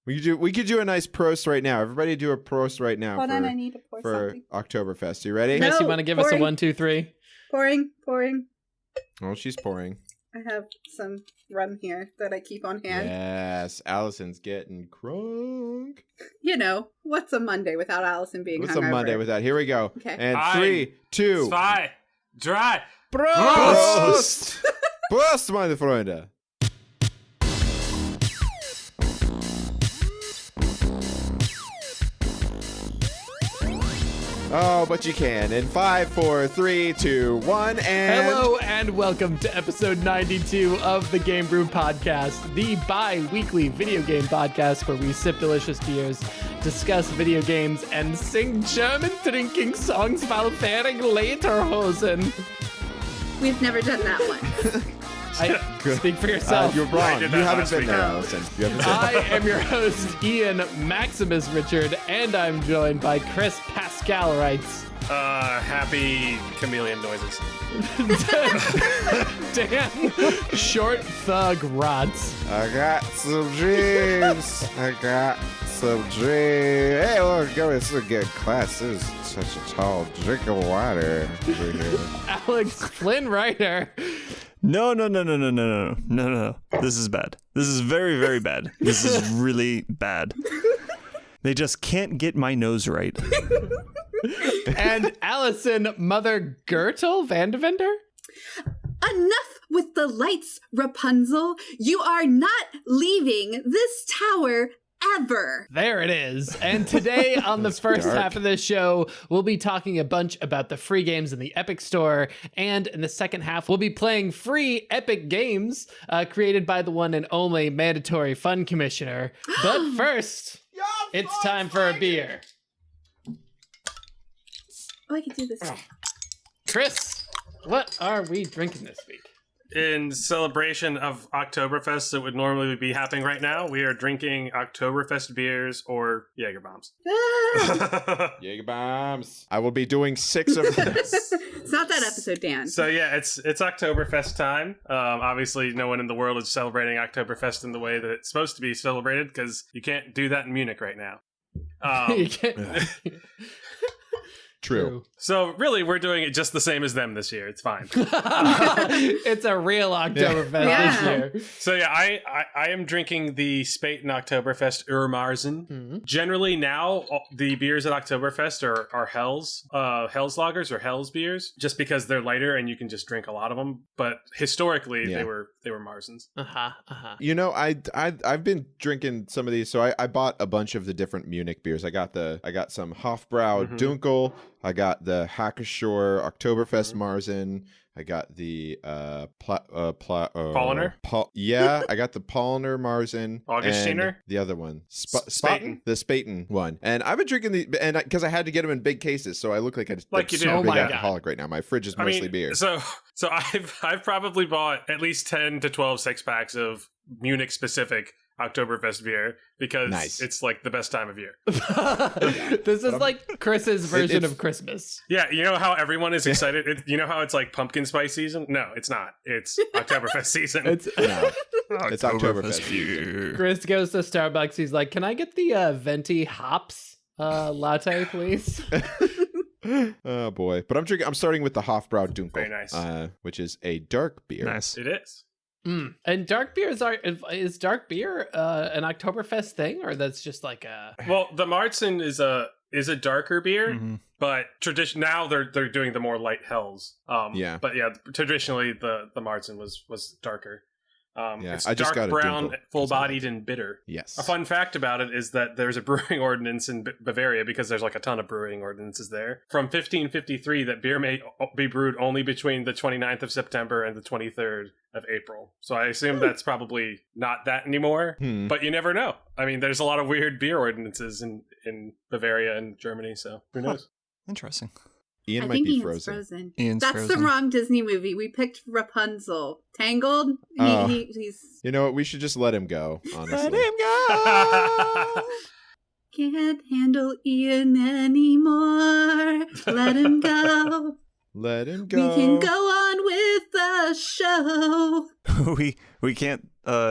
We could do a nice prost right now. Everybody do a prost right now. Hold on, I need to pour for something. Oktoberfest. You ready? No. Chris, you want to give us a 1, 2, 3? Pouring. Oh, she's pouring. I have some rum here that I keep on hand. Yes, Allison's getting crunk. You know, what's a Monday without Allison being What's hungover? a Monday with that? Here we go. Okay. And Eins, 3, 2, zwei, drei. Prost! Prost, meine Freunde! Oh, but you can. In 5, 4, 3, 2, 1, and... Hello and welcome to episode 92 of the GameBrew podcast, the bi-weekly video game podcast where we sip delicious beers, discuss video games, and sing German drinking songs while wearing lederhosen. We've never done that one. Speak for yourself. You're wrong. did You that haven't last been week. there, Allison. You haven't been I am your host, Ian Maximus Richard, and I'm joined by Chris Pascal Wrights. Happy chameleon noises. Dan Short Thug Rods. I got some dreams. Hey, look, it's a good class. There's such a tall drink of water over here. Alex Flynn Ryder. No. This is bad. This is very, very bad. This is really bad. They just can't get my nose right. And Allison Mother Gertel Vandevender. Enough with the lights, Rapunzel. You are not leaving this tower ever. There it is. And today on the first half of this show, we'll be talking a bunch about the free games in the Epic Store. And in the second half, we'll be playing free Epic games created by the one and only Mandatory Fun Commissioner. But first, it's time for a beer. Oh, I can do this. Chris, what are we drinking this week? In celebration of Oktoberfest that would normally be happening right now, we are drinking Oktoberfest beers or Jaeger bombs. Jaeger bombs. I will be doing 6 of this. It's not that episode, Dan. So yeah, it's Oktoberfest time. Obviously, no one in the world is celebrating Oktoberfest in the way that it's supposed to be celebrated because you can't do that in Munich right now. You can't- True. So really, we're doing it just the same as them this year. It's fine. It's a real Oktoberfest this year. So yeah, I am drinking the Spaten Oktoberfest Urmarzen. Mhm. Generally now, the beers at Oktoberfest are Hell's lagers or Hell's beers, just because they're lighter and you can just drink a lot of them. But historically, Yeah. they were Marzens. You know, I've been drinking some of these, so I bought a bunch of the different Munich beers. I got some Hofbrau Dunkel. I got the Hackeshore Oktoberfest Marzen. I got the Paulaner? I got the Paulaner Marzen. Augustiner? And the other one. Spaten? Spaten? The Spaten one. And I've been drinking the, and because I had to get them in big cases, so I look like a Like you do. super Oh big my alcoholic right now. My fridge is mostly beer. So I've probably bought at least 10 to 12 6-packs of Munich specific Oktoberfest beer because it's like the best time of year. This is like Chris's version of Christmas. Yeah, you know how everyone is excited? You know how it's like pumpkin spice season? No, it's not. It's Oktoberfest season. It's Oktoberfest beer. Chris goes to Starbucks. He's like, "Can I get the venti hops latte, please?" Oh boy. But I'm starting with the Hofbrau Dunkel. Very nice. Which is a dark beer. Nice. It is. And dark beers is dark beer an Oktoberfest thing, or that's just like a Well, the Marzen is a darker beer, but now they're doing the more light Hells. But yeah, traditionally the Marzen was darker. It's I just dark got a brown, Dunkel. full-bodied, and bitter. Yes. A fun fact about it is that there's a brewing ordinance in Bavaria, because there's like a ton of brewing ordinances there, from 1553 that beer may be brewed only between the 29th of September and the 23rd of April. So I assume that's probably not that anymore, but you never know. I mean, there's a lot of weird beer ordinances in Bavaria and Germany, so who knows? Interesting. Ian I might think be Ian's frozen. Ian's That's frozen. the wrong Disney movie. We picked Rapunzel. Tangled? He's... You know what? We should just let him go, honestly. Let him go. Can't handle Ian anymore. Let him go. Let him go. We can go on with the show. we can't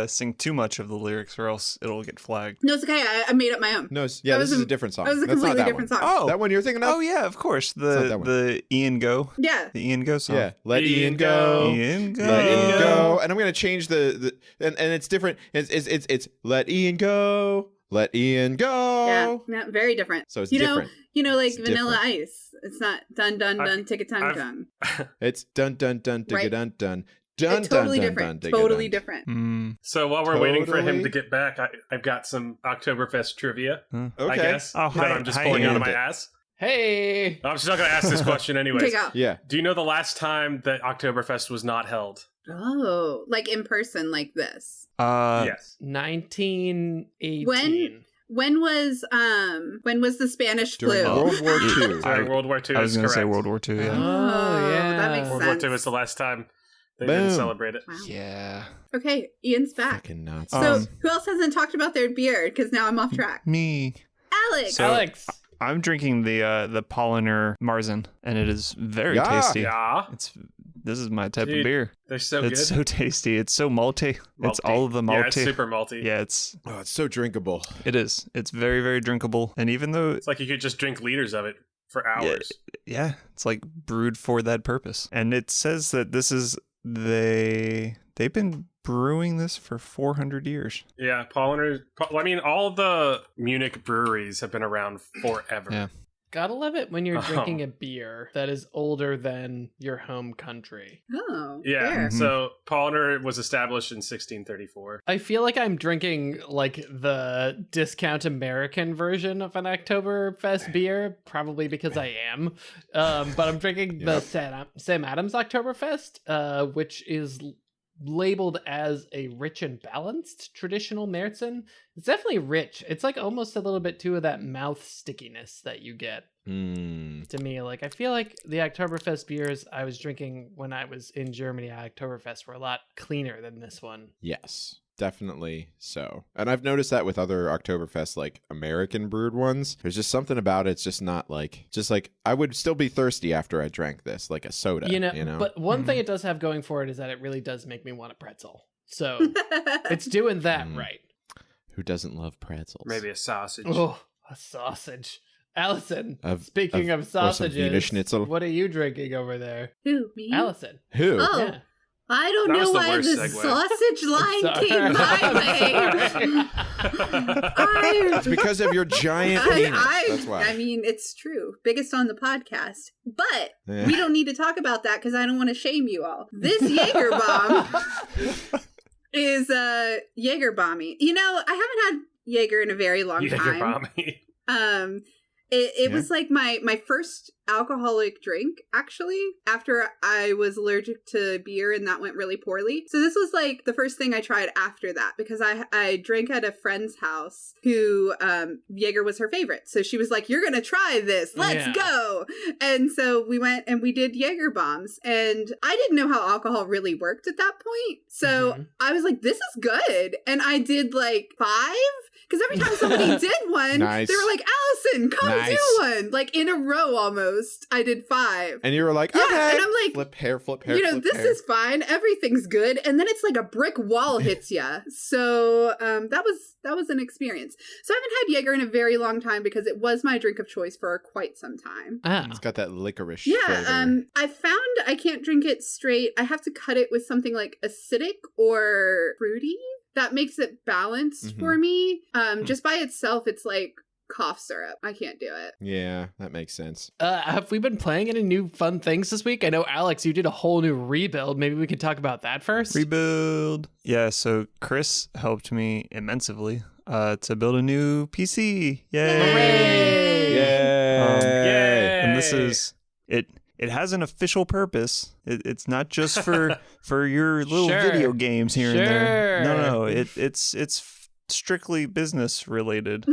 sing too much of the lyrics, or else it'll get flagged. No, it's okay. I made up my own. No, yeah, this is a different song. That was a That's not completely that different one. song. Oh, That one you're thinking of? Oh yeah, of course. not that one. The Ian Go. Yeah. The Ian Go song. Yeah, let Ian Ian go. go. Ian Go. Let Ian go. And I'm gonna change the and it's different. It's let Ian go. Let Ian go. Yeah, very different. So it's you different. Know, like It's Vanilla different. Ice. It's not dun dun dun tick a tongue I've- tongue. It's dun dun dun digga Right. dun dun dun It's totally dun different. dun digga Totally dun. different. Mm, So while we're waiting for him Totally. to get back, I've got some Oktoberfest trivia, I Okay. guess, Oh, that I'm just pulling out of my Ian. ass. Hey. I'm just not going to ask this question anyways. Okay, go. Yeah. Do you know the last time that Oktoberfest was not held? Oh, like in person, like this. Yes. 1918. When was the Spanish During flu? World War II. During World War II. I was going to say World War II. Yeah. Oh, yeah. that makes World sense. War II was the last time they didn't Boom. celebrate it. Wow. Yeah. Okay, Ian's back. Fucking nuts. So who else hasn't talked about their beer? Because now I'm off track. Me. Alex. So- Alex. I'm drinking the Polliner Marzen, and it is very Yeah. tasty. Yeah. This is my type Dude, of beer. They're so It's good. so tasty. It's so malty. It's Malty. all of the malty. Yeah, it's super malty. Yeah, it's Oh, it's so drinkable. it is. It's very, very drinkable. And even though It's like you could just drink liters of it for hours. yeah, it's like brewed for that purpose. And it says that this is they've been brewing this for 400 years. Yeah, Polliner. I mean, all the Munich breweries have been around forever. Yeah. Gotta love it when you're Oh. drinking a beer that is older than your home country. Oh, Yeah, fair. so Polliner was established in 1634. I feel like I'm drinking like the discount American version of an Oktoberfest beer, probably because I am. But I'm drinking the Sam Adams Oktoberfest, which is labeled as a rich and balanced traditional Märzen. It's definitely rich. It's like almost a little bit too of that mouth stickiness that you get. To me, like I feel like the Oktoberfest beers I was drinking when I was in Germany at Oktoberfest were a lot cleaner than this one. Yes, definitely so. And I've noticed that with other Oktoberfest, like American brewed ones. There's just something about it. It's just not like, I would still be thirsty after I drank this, like a soda. You know? But one thing it does have going for it is that it really does make me want a pretzel. So it's doing that right. Who doesn't love pretzels? Maybe a sausage. Oh, a sausage. Allison, Of- speaking of or some sausages, Wiener Schnitzel. what are you drinking over there? Who, me? Allison. Who? Oh, Yeah. I don't That know was the why worst the segue. sausage line Sorry. came my way. It's because of your giant penis. That's why. I mean, it's true. Biggest on the podcast. But Yeah. we don't need to talk about that because I don't want to shame you all. This Jaeger bomb is Jaeger bomby. You know, I haven't had Jaeger in a very long time. Bommy. It was like my first alcoholic drink, actually, after I was allergic to beer and that went really poorly. So this was like the first thing I tried after that because I drank at a friend's house who Jaeger was her favorite. So she was like, "You're gonna try this, let's go." And so we went and we did Jaeger bombs, and I didn't know how alcohol really worked at that point. So I was like, "This is good," and I did like 5. Because every time somebody did one, Nice. they were like, "Allison, come Nice. do one." Like in a row almost. I did 5. And you were like, Yeah, okay. and I'm like, flip hair. You know, flip this hair. is fine. Everything's good. And then it's like a brick wall hits ya. So that was an experience. So I haven't had Jaeger in a very long time because it was my drink of choice for quite some time. It's got that licorice Yeah, flavor. I found I can't drink it straight. I have to cut it with something like acidic or fruity. That makes it balanced for me. Just by itself, it's like cough syrup. I can't do it. Yeah, that makes sense. Have we been playing any new fun things this week? I know, Alex, you did a whole new rebuild. Maybe we could talk about that first. Rebuild. Yeah, so Chris helped me immensely to build a new PC. Yay! Hooray! Yay! And this is it. It has an official purpose. It's not just for your little Sure. video games here and there. Sure. No. It's strictly business related.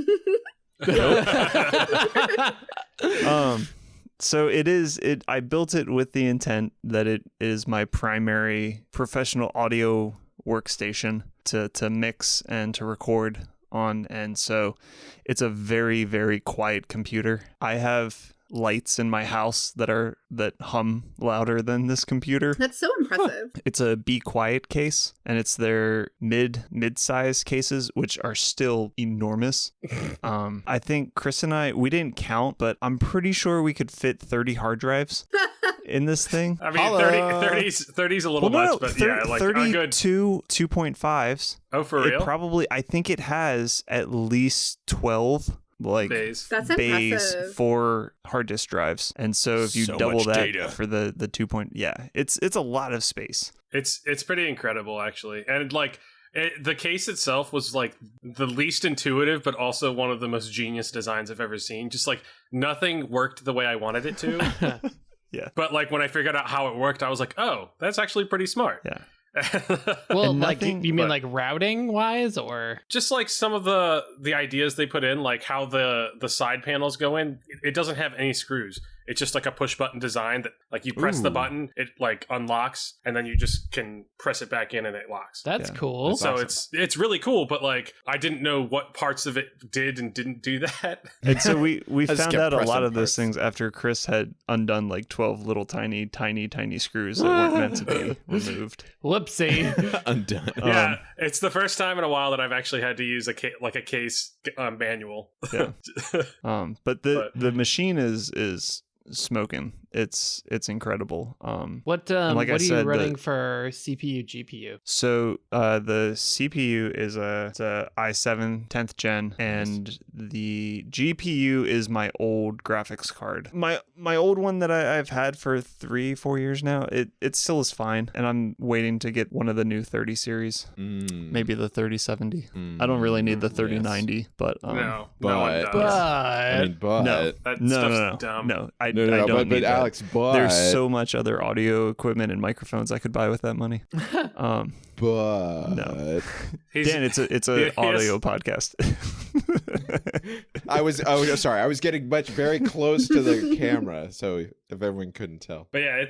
So it is. I built it with the intent that it is my primary professional audio workstation to mix and to record on, and so it's a very, very quiet computer. I have lights in my house that hum louder than this computer. That's so impressive. It's a Be Quiet case, and it's their mid-size cases, which are still enormous. I think Chris and we didn't count, but I'm pretty sure we could fit 30 hard drives in this thing. I mean, 30's a little much, but yeah, like 32 2.5s. Oh, for real? I think it has at least 12 bays. That's bays impressive. for hard disk drives, and so if you So double much that data. for the 2 point, it's a lot of space. It's pretty incredible, actually. And like the case itself was like the least intuitive, but also one of the most genius designs I've ever seen. Just like nothing worked the way I wanted it to. Yeah. But like when I figured out how it worked, I was like, oh, that's actually pretty smart. Yeah. Well, And like nothing- you mean but- like routing wise, or Just like some of the ideas they put in, like how the side panels go in, it doesn't have any screws. It's just like a push button design that like you press the Ooh. button, it like unlocks, and then you just can press it back in and it locks. that's Yeah. cool. That's So awesome. it's really cool, but like I didn't know what parts of it did and didn't do that. And so we I just found kept out a lot pressing of those parts. things after Chris had undone like 12 little tiny screws that weren't meant to be removed. Whoopsie. Undone. Yeah, it's the first time in a while that I've actually had to use a case manual. Yeah. But the machine is smoking. It's incredible. What like I what are you said, running for CPU GPU? So the CPU is it's a i7 10th gen, and the GPU is my old graphics card. My old one that I've had for 3-4 years now. It still is fine, and I'm waiting to get one of the new 30 series, maybe the 3070. I don't really need the 3090, but No one But- does. But I mean, but no, That no, stuff's no, dumb. no, I no, don't but need that. Alex, but There's so much other audio equipment and microphones I could buy with that money. but No. He's- Dan, it's Yes. a audio podcast. I was sorry. I was getting very close to the camera, so if everyone couldn't tell. But yeah,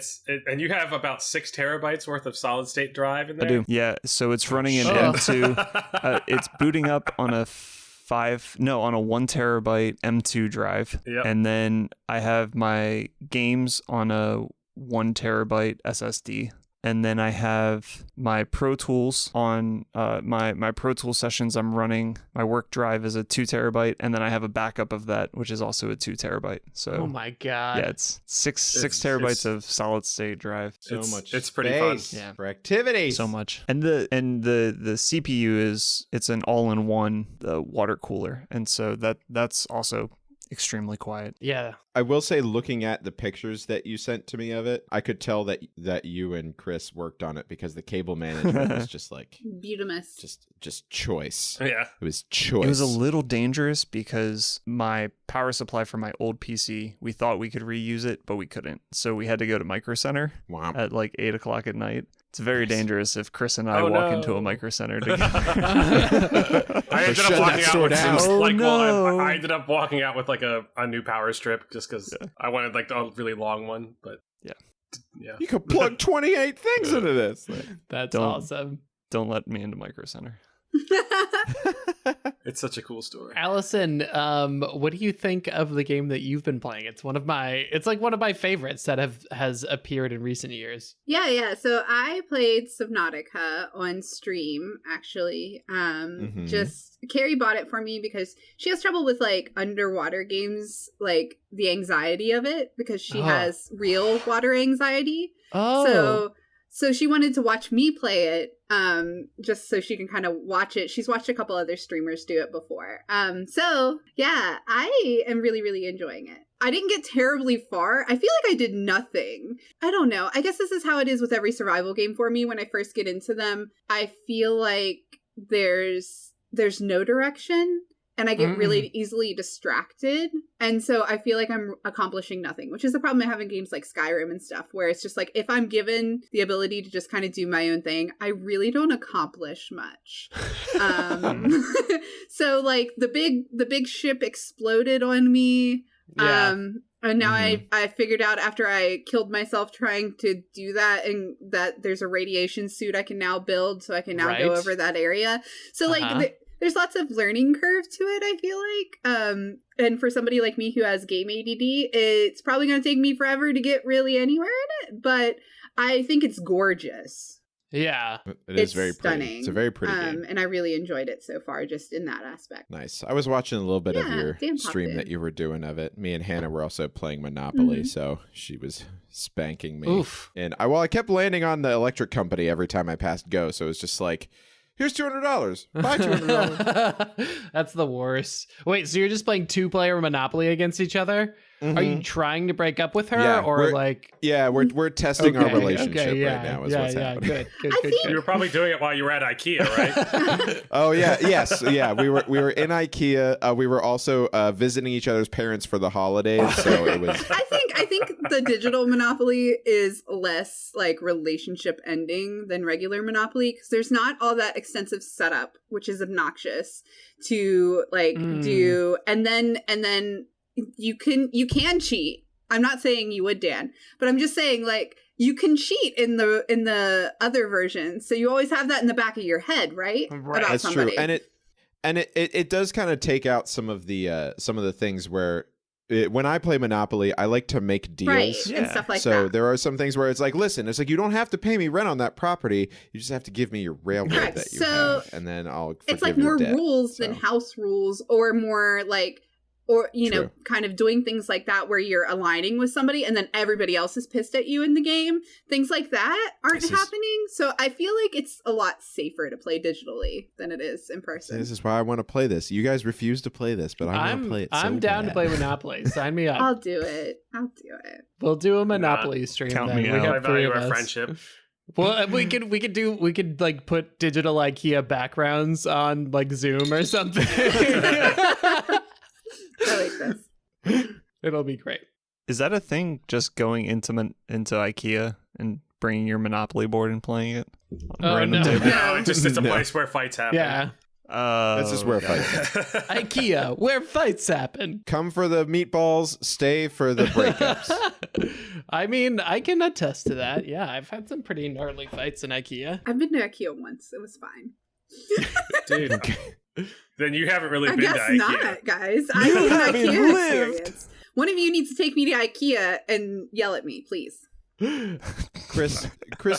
and you have about 6 terabytes worth of solid state drive in I there. do. Yeah, so it's running an Oh. M2. It's booting up on a 1 terabyte M2 drive. Yep. And then I have my games on a 1 terabyte SSD. And then I have my Pro Tools on my Pro Tools sessions. I'm running my work drive is a 2 terabyte, and then I have a backup of that, which is also a 2 terabyte. So oh my god. yeah, it's six It's- terabytes of solid state drive. So It's- much. it's pretty fun. space Yeah. for activities. So much. And the CPU it's an all-in-one water cooler, and so that's also extremely quiet. Yeah. I will say, looking at the pictures that you sent to me of it, I could tell that you and Chris worked on it because the cable management was just like Beautimus. just choice. Yeah. It was choice. It was a little dangerous because my power supply for my old PC, we thought we could reuse it, but we couldn't. So we had to go to Micro Center Wow. at like 8 o'clock at night. It's very dangerous if Chris and I Oh, walk no. into a Micro Center together. I ended shut up walking that out store with down. some, like, Oh, no. I ended up walking out with like a new power strip just because I wanted like a really long one. But yeah. You could plug 28 things into this. That's Don't- awesome. Don't let me into Micro Center. It's such a cool story. Allison, what do you think of the game that you've been playing? It's one of my favorites that has appeared in recent years. Yeah. So I played Subnautica on stream, actually. Mhm. Just Carrie bought it for me because she has trouble with like underwater games, like the anxiety of it, because she Oh. has real water anxiety. Oh. So she wanted to watch me play it, just so she can kind of watch it. She's watched a couple other streamers do it before. So yeah, I am really, really enjoying it. I didn't get terribly far. I feel like I did nothing. I don't know. I guess this is how it is with every survival game for me when I first get into them. I feel like there's no direction. And I get really easily distracted. And so I feel like I'm accomplishing nothing, which is the problem I have in games like Skyrim and stuff, where it's just like, if I'm given the ability to just kind of do my own thing, I really don't accomplish much. So like the big ship exploded on me. Yeah. And now I figured out after I killed myself trying to do that, and that there's a radiation suit I can now build, so I can now go Right. over that area. So like Uh-huh. there's there's lots of learning curve to it, I feel like. And for somebody like me who has game ADD, it's probably going to take me forever to get really anywhere in it, but I think it's gorgeous. Yeah. It's very stunning. pretty. It's a very pretty game. And I really enjoyed it so far, just in that aspect. Nice. I was watching a little bit of your Dan stream popped that in. you were doing of it. Me and Hannah were also playing Monopoly, so she was spanking me. Oof. And I kept landing on the electric company every time I passed go, so it was just like, here's $200. Buy $200. That's the worst. Wait, so you're just playing 2-player Monopoly against each other? Mm-hmm. Are you trying to break up with her, Yeah, or like? Yeah, we're testing our relationship yeah, right now. Is what's happening. Good. You were probably doing it while you were at IKEA, right? Oh yeah, yes, yeah. We were in IKEA. We were also visiting each other's parents for the holidays, so it was. I think the digital Monopoly is less like relationship ending than regular Monopoly, because there's not all that extensive setup, which is obnoxious to like do, and then you can cheat. I'm not saying you would, Dan, but I'm just saying like you can cheat in the other version, so you always have that in the back of your head, right? About That's somebody. true, and it does kind of take out some of the things where. When I play Monopoly, I like to make deals. Right, Yeah. and stuff like So that. there are some things where it's like, listen, it's like you don't have to pay me rent on that property. You just have to give me your railroad Correct. that you So, have, and then I'll forgive It's like your more debt. rules than So, house rules, or more like, or you know, True. kind of doing things like that where you're aligning with somebody and then everybody else is pissed at you in the game. Things like that aren't This is- happening. So I feel like it's a lot safer to play digitally than it is in person. This is why I want to play this. You guys refuse to play this, but I want to play it. I'm so down bad. to play Monopoly. Sign me up. I'll do it. We'll do a Monopoly stream. Count then. me We out. I have 3 value of our us. friendship. Well, we could like put digital IKEA backgrounds on like Zoom or something. I like this. It'll be great. Is that a thing? Just going into IKEA and bringing your Monopoly board and playing it on a Oh, random no. table? No, it's a No. place where fights happen. Yeah. This is where okay. fights. IKEA, where fights happen. Come for the meatballs, stay for the breakups. I mean, I can attest to that. Yeah, I've had some pretty gnarly fights in IKEA. I've been to IKEA once. It was fine. Dude. Then you haven't really I been guess to IKEA. not, guys. I You need an haven't IKEA lived. experience. One of you needs to take me to IKEA and yell at me, please. Chris,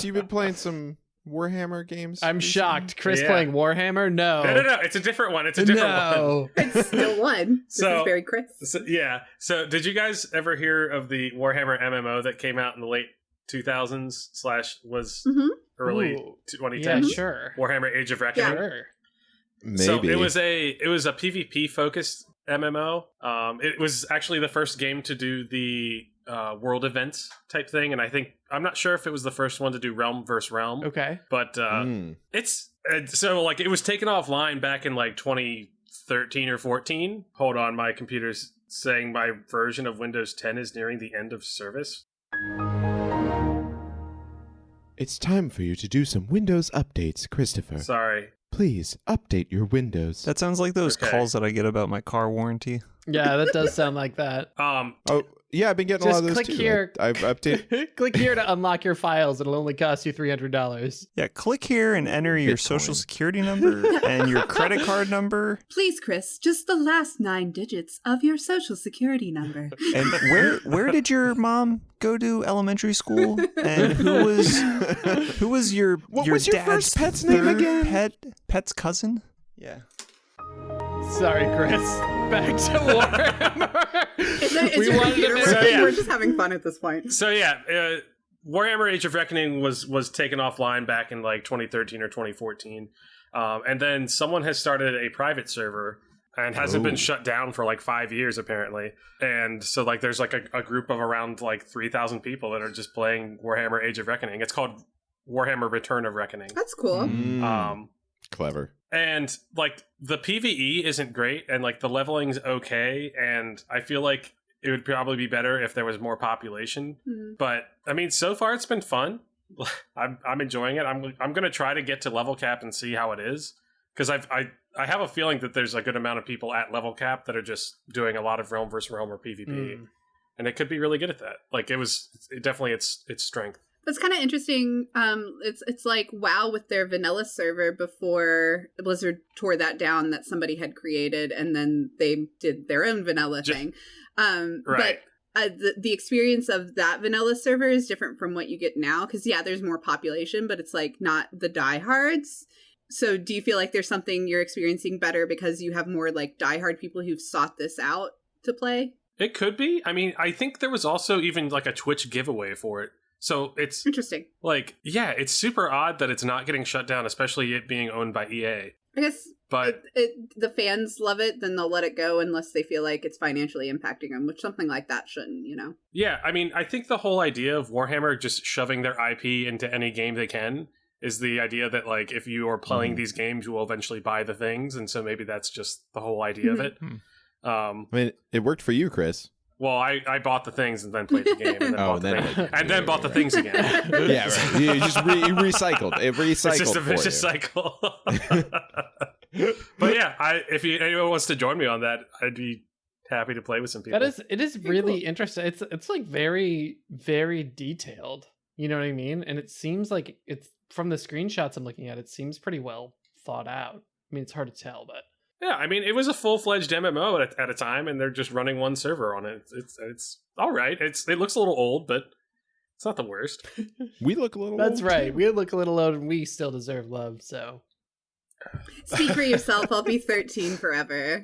you've been playing some Warhammer games? I'm recently? shocked. Chris Yeah. playing Warhammer? No. No. It's a different one. It's a different one. No. It's still one. This So- is very Chris. So, yeah. So, did you guys ever hear of the Warhammer MMO that came out in the late 2000s / was Mhm. early Ooh. 2010s? Yeah, sure. Warhammer Age of Reckoning. Sure. Maybe. So it was a PvP focused MMO. It was actually the first game to do the world events type thing, and I'm not sure if it was the first one to do realm versus realm. Okay. But it's so like it was taken offline back in like 2013 or 14. Hold on, my computer's saying my version of Windows 10 is nearing the end of service. It's time for you to do some Windows updates, Christopher. Sorry. Please update your Windows. That sounds like those Okay. calls that I get about my car warranty. Yeah, that does sound like that. Oh, yeah, I've been getting a lot Just of those click too. here. I've updated. Click here to unlock your files. It'll only cost you $300. Yeah, click here and enter your Bitcoin. social security number and your credit card number. Please, Chris, just the last 9 digits of your social security number. And where did your mom go to elementary school? And who was your What your was your dad's first pet's name third again? Pet's cousin? Yeah. Sorry, Chris. Back to Warhammer. It's We your wanted to computer make- working? yeah. We're just having fun at this point. So yeah, Warhammer Age of Reckoning was taken offline back in like 2013 or 2014, and then someone has started a private server and hasn't been shut down for like 5 years apparently. And so like there's like a group of around like 3,000 people that are just playing Warhammer Age of Reckoning. It's called Warhammer Return of Reckoning. That's cool. Clever. And like the PvE isn't great, and like the leveling's okay, and I feel like it would probably be better if there was more population. Mhm. But I mean, so far it's been fun. I'm enjoying it. I'm gonna try to get to level cap and see how it is, because I have a feeling that there's a good amount of people at level cap that are just doing a lot of realm versus realm or PvP, and it could be really good at that. Like it definitely its strength. That's kind of interesting. It's like WoW with their vanilla server before Blizzard tore that down that somebody had created, and then they did their own vanilla thing. Right. But the experience of that vanilla server is different from what you get now, because there's more population, but it's like not the diehards. So do you feel like there's something you're experiencing better because you have more like diehard people who've sought this out to play? It could be. I mean, I think there was also even like a Twitch giveaway for it. So it's interesting. Like, yeah, it's super odd that it's not getting shut down, especially it being owned by EA. I guess but the fans love it, then they'll let it go unless they feel like it's financially impacting them, which something like that shouldn't, Yeah, I mean, I think the whole idea of Warhammer just shoving their IP into any game they can is the idea that, like, if you are playing these games, you will eventually buy the things, and so maybe that's just the whole idea of it. I mean, it worked for you, Chris. Well, I bought the things and then played the game, and then bought the things again. Yeah, right. You just you recycled. It recycled. It's just a vicious cycle. But yeah, if anyone wants to join me on that, I'd be happy to play with some people. It is really interesting. It's like very, very detailed. You know what I mean? And it seems like it's from the screenshots I'm looking at. It seems pretty well thought out. I mean, it's hard to tell, but. Yeah, I mean, it was a full-fledged MMO at a time, and they're just running one server on it. It's all right. It looks a little old, but it's not the worst. We look a little That's old, right. too. We look a little old, and we still deserve love, so. Speak for yourself. I'll be 13 forever.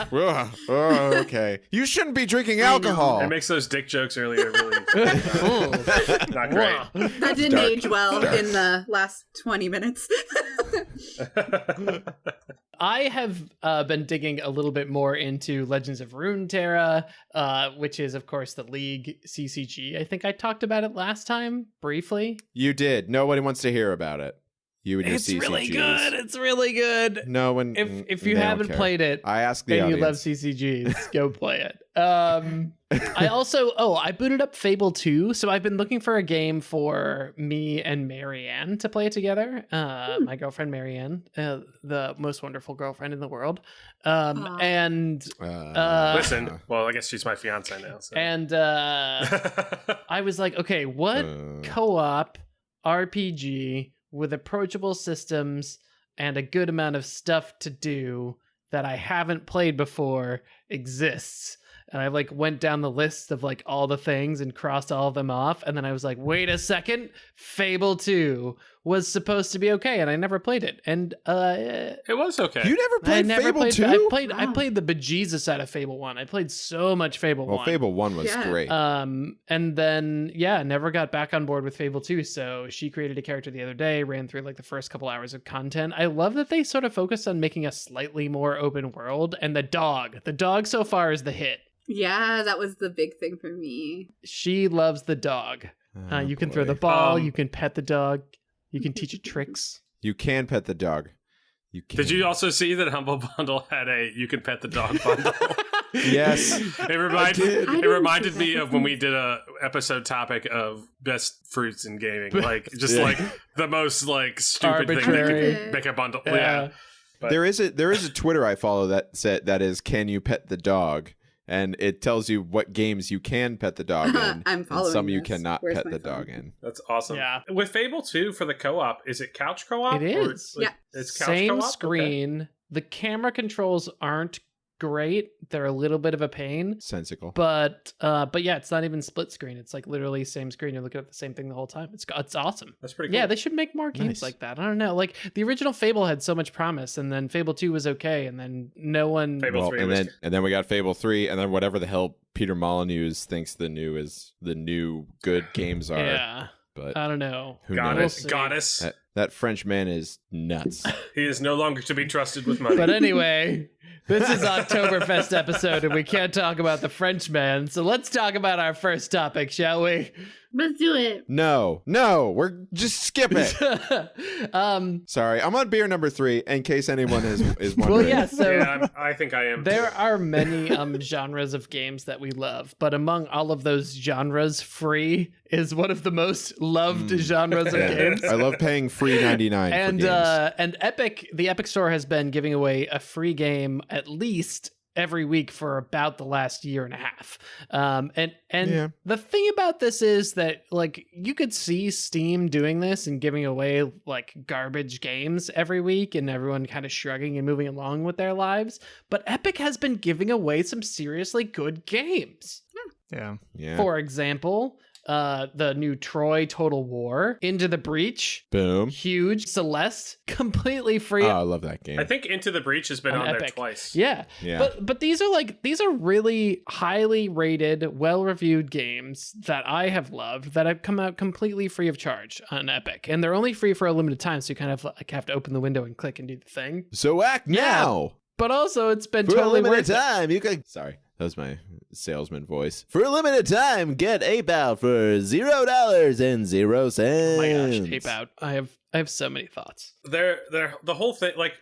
Okay. You shouldn't be drinking alcohol. It makes those dick jokes earlier really not great. That didn't age well in the last 20 minutes. I have been digging a little bit more into Legends of Runeterra, which is, of course, the League CCG. I think I talked about it last time, briefly. You did. Nobody wants to hear about it. You and your It's CCGs. really good. It's really good. No one. If you haven't played it, I ask the and audience. you love CCGs, go play it. I also, I booted up Fable 2, so I've been looking for a game for me and Marianne to play together. My girlfriend Marianne, the most wonderful girlfriend in the world. And listen, well, I guess she's my fiance now. So. And I was like, okay, what co-op RPG with approachable systems and a good amount of stuff to do that I haven't played before exists? And I like went down the list of like all the things and crossed all of them off. And then I was like, wait a second, Fable 2 was supposed to be okay. And I never played it. And it was okay. You never played Fable 2? I played the bejesus out of Fable 1. I played so much Fable 1. Well, Fable 1 was great. And then, never got back on board with Fable 2. So she created a character the other day, ran through like the first couple hours of content. I love that they sort of focused on making a slightly more open world. And the dog so far is the hit. Yeah, that was the big thing for me. She loves the dog. You can throw the ball. You can pet the dog. You can teach it tricks. You can pet the dog. You can. Did you also see that Humble Bundle had a "You Can Pet the Dog" bundle? Yes. It reminded me of when we did a episode topic of best fruits in gaming, like just like the most like stupid arbitrary thing that could make a bundle. Yeah. But There is a Twitter I follow that is "Can you pet the dog?" And it tells you what games you can pet the dog in. I'm following and some this. you cannot Where's pet my the phone? dog in. That's awesome. Yeah. With Fable 2 for the co-op, is it couch co-op? It or, is. like, Yeah. It's couch Same co-op? screen. Okay. The camera controls aren't great. They're a little bit of a pain. Sensical. But yeah, it's not even split screen. It's like literally same screen. You're looking at the same thing the whole time. It's awesome. That's pretty cool. Yeah, they should make more games Nice. like that. I don't know. Like the original Fable had so much promise, and then Fable 2 was okay, and then no one. Fable 3 and was then we got Fable 3, and then whatever the hell Peter Molyneux thinks the new good games are. Yeah, But I don't know. who Goddess. knows? Goddess. That French man is nuts. He is no longer to be trusted with money. But anyway, this is Oktoberfest episode, and we can't talk about the Frenchman. So let's talk about our first topic, shall we? Let's do it. No, we're just skip it. Sorry, I'm on beer number 3. In case anyone is wondering. Well, yeah. So yeah, I think I am. there are many genres of games that we love, but among all of those genres, free is one of the most loved genres of games. I love paying free $99 And for games. and the Epic Store has been giving away a free game at least every week for about the last year and a half. And Yeah. the thing about this is that like you could see Steam doing this and giving away like garbage games every week and everyone kind of shrugging and moving along with their lives. But Epic has been giving away some seriously good games. Yeah. For example, the new Troy Total War, Into the Breach, Boom. huge, Celeste, completely free. Oh, I love that game. I think Into the Breach has been on there Epic. twice. Yeah. Yeah. But these are really highly rated, well-reviewed games that I have loved that have come out completely free of charge on Epic. And they're only free for a limited time, so you kind of like have to open the window and click and do the thing. So act now. But also it's been For a totally limited worth it. time, you can. Sorry, that was my salesman voice. For a limited time, get Ape Out for $0.00. Oh my gosh, Ape Out. I have so many thoughts. The whole thing, like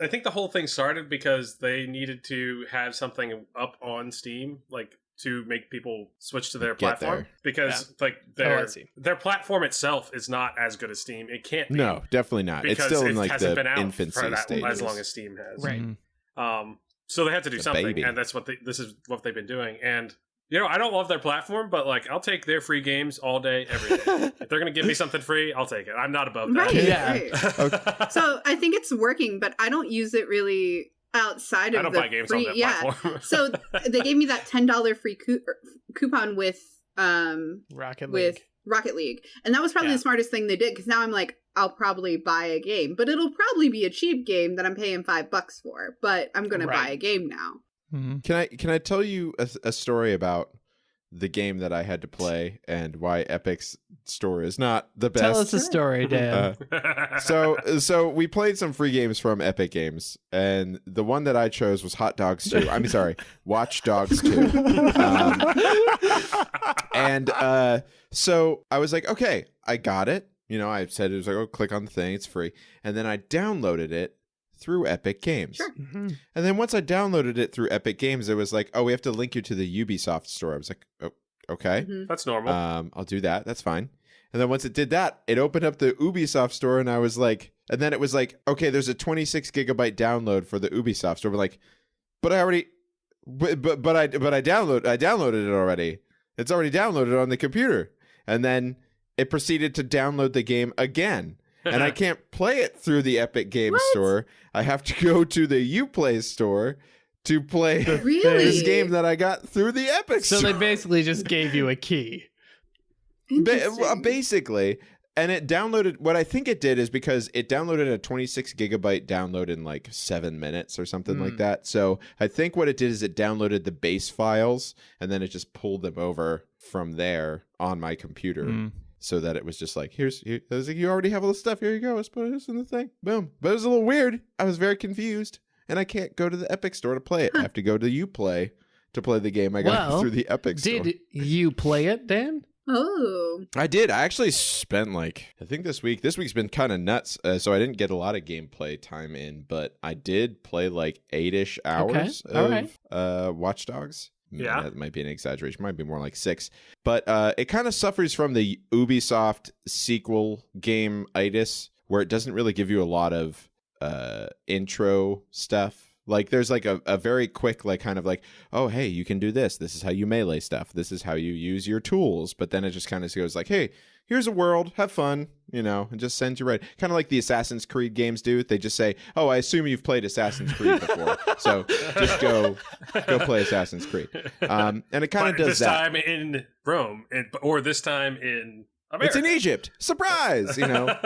I think the whole thing started because they needed to have something up on Steam, like to make people switch to their Get platform there. because like I see. their platform itself is not as good as Steam. It can't be. No, definitely not. It's because still in it like hasn't been the out infancy for that stages. as long as Steam has. Right. So they had to do It's a something, baby. and that's what this is what they've been doing. And you know, I don't love their platform, but like I'll take their free games all day, every day. If they're gonna give me something free, I'll take it. I'm not above that. Right, Yeah. right. So I think it's working, but I don't use it really outside of I don't the buy games free. on that Yeah. platform. So they gave me that $10 free coupon with Rocket League, and that was probably Yeah. the smartest thing they did because now I'm like, I'll probably buy a game, but it'll probably be a cheap game that I'm paying $5 for. But I'm gonna buy a game now. Can I tell you a story about the game that I had to play and why Epic's store is not the best? Tell us a story, Dan. So we played some free games from Epic Games, and the one that I chose was Hot Dogs 2. I'm sorry, Watch Dogs 2. So I was like, okay, I got it. You know, I said it was like, oh, click on the thing, it's free. And then I downloaded it through Epic Games. Sure. And then once I downloaded it through Epic Games, it was like, oh, we have to link you to the Ubisoft store. I was like, oh, okay. Mhm. That's normal. I'll do that. That's fine. And then once it did that, it opened up the Ubisoft store, and I was like, and then it was like, okay, there's a 26 gigabyte download for the Ubisoft store. We're like, but I downloaded it already. It's already downloaded on the computer. And then it proceeded to download the game again. And I can't play it through the Epic Games store. I have to go to the Uplay store to play Really? this game that I got through the Epic So store. they basically just gave you a key. Interesting. Basically. And it downloaded, what I think it did is because it downloaded a 26 gigabyte download in like 7 minutes or something like that. So I think what it did is it downloaded the base files and then it just pulled them over from there on my computer. So that it was just like, I was like, you already have all the stuff. Here you go. Let's put this in the thing. Boom. But it was a little weird. I was very confused. And I can't go to the Epic store to play it. I have to go to Uplay to play the game I got through the Epic store. Did you play it, Dan? Oh. I did. I actually spent like, I think this week's been kind of nuts. So I didn't get a lot of gameplay time in, but I did play like 8-ish hours of Watch Dogs. Yeah. That might be an exaggeration. Might be more like 6. But it kind of suffers from the Ubisoft sequel game-itis, where it doesn't really give you a lot of intro stuff. Like there's like a very quick like kind of like, oh, hey, you can do this. This is how you melee stuff. This is how you use your tools. But then it just kind of goes like, hey, here's a world. Have fun, you know, and just sends you right. Kind of like the Assassin's Creed games do. They just say, oh, I assume you've played Assassin's Creed before. So just go play Assassin's Creed. And it kind of does this that. time in Rome, or this time in America. It's in Egypt. Surprise, you know.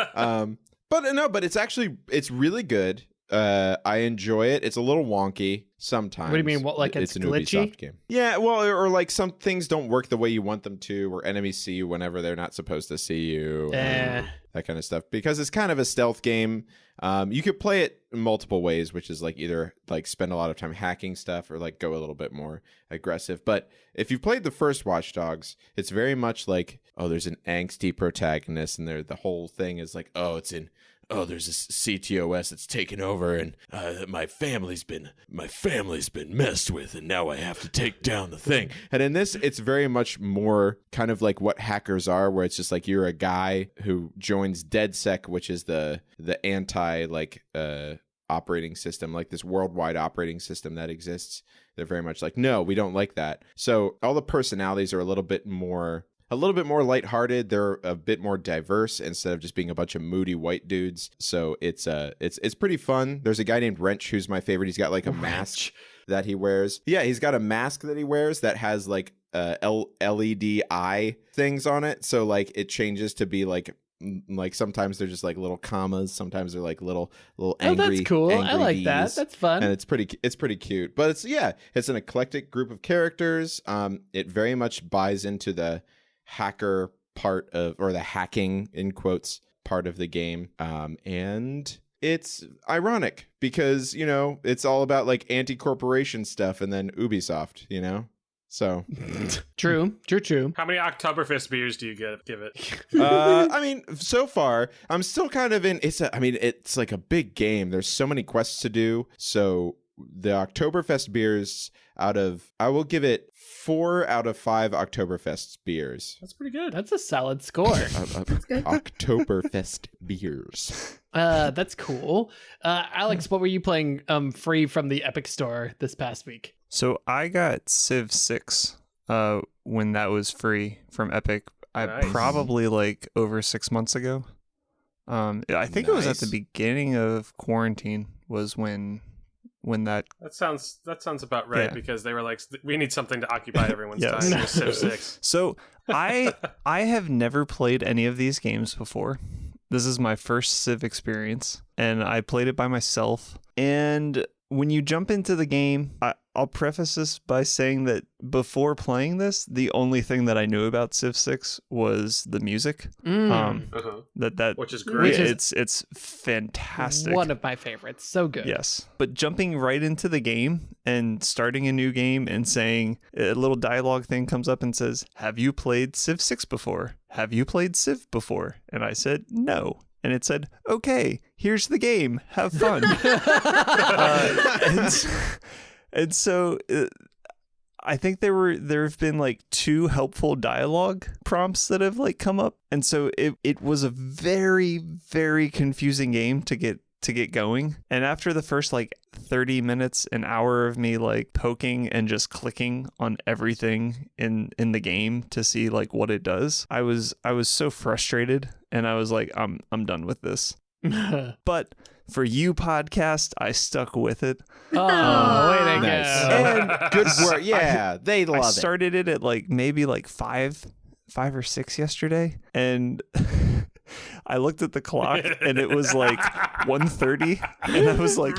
But it's really good. I enjoy it. It's a little wonky sometimes. What do you mean? What, like it's an glitchy? Ubisoft game? Yeah, well, or like some things don't work the way you want them to, or enemies see you whenever they're not supposed to see you. That kind of stuff. Because it's kind of a stealth game. You could play it in multiple ways, which is like either like spend a lot of time hacking stuff or like go a little bit more aggressive. But if you've played the first Watch Dogs, it's very much like, oh, there's an angsty protagonist, and the whole thing is like, there's this CTOS that's taken over, and my family's been messed with, and now I have to take down the thing. And in this, it's very much more kind of like what hackers are, where it's just like you're a guy who joins DedSec, which is the anti like operating system, like this worldwide operating system that exists. They're very much like, no, we don't like that. So all the personalities are a little bit more lighthearted. They're a bit more diverse instead of just being a bunch of moody white dudes. So it's pretty fun. There's a guy named Wrench who's my favorite. He's got like a mask that he wears. Yeah, he's got a mask that he wears that has like LED eye things on it. So like it changes to be like sometimes they're just like little commas, sometimes they're like little angry. Oh, that's cool. I like V's, that. That's fun. and it's pretty cute. But it's an eclectic group of characters. It very much buys into the hacker part of, or the hacking in quotes part of the game. And it's ironic because, you know, it's all about like anti-corporation stuff and then Ubisoft, you know? So True. How many Oktoberfest beers do you give it? I mean, so far I'm still kind of in. It's like a big game. There's so many quests to do. So the Oktoberfest beers I will give it 4 out of 5 Oktoberfest beers. That's pretty good. That's a solid score. Oktoberfest beers. That's cool. Alex, what were you playing free from the Epic Store this past week? So I got Civ 6 when that was free from Epic. Nice. Probably like over 6 months ago. I think it was at the beginning of quarantine was when that sounds about right, because they were like, we need something to occupy everyone's time. It was Civ 6. So I have never played any of these games before. This is my first Civ experience, and I played it by myself. And when you jump into the game, I'll preface this by saying that before playing this, the only thing that I knew about Civ 6 was the music. Which is great. It's fantastic. One of my favorites. So good. Yes. But jumping right into the game and starting a new game and saying a little dialogue thing comes up and says, "Have you played Civ 6 before? Have you played Civ before?" And I said, "No." And it said, "Okay, here's the game. Have fun." And so I think there have been like 2 helpful dialogue prompts that have like come up. And so it was a very, very confusing game to get going. And after the first like 30 minutes, an hour of me like poking and just clicking on everything in the game to see like what it does, I was so frustrated, and I was like, I'm done with this. But for you, podcast, I stuck with it. Oh, way to Nice. go. And good work. Yeah, they love I it. started it at like maybe like 5 or 6 yesterday, and I looked at the clock and it was like 1:30, and I was like,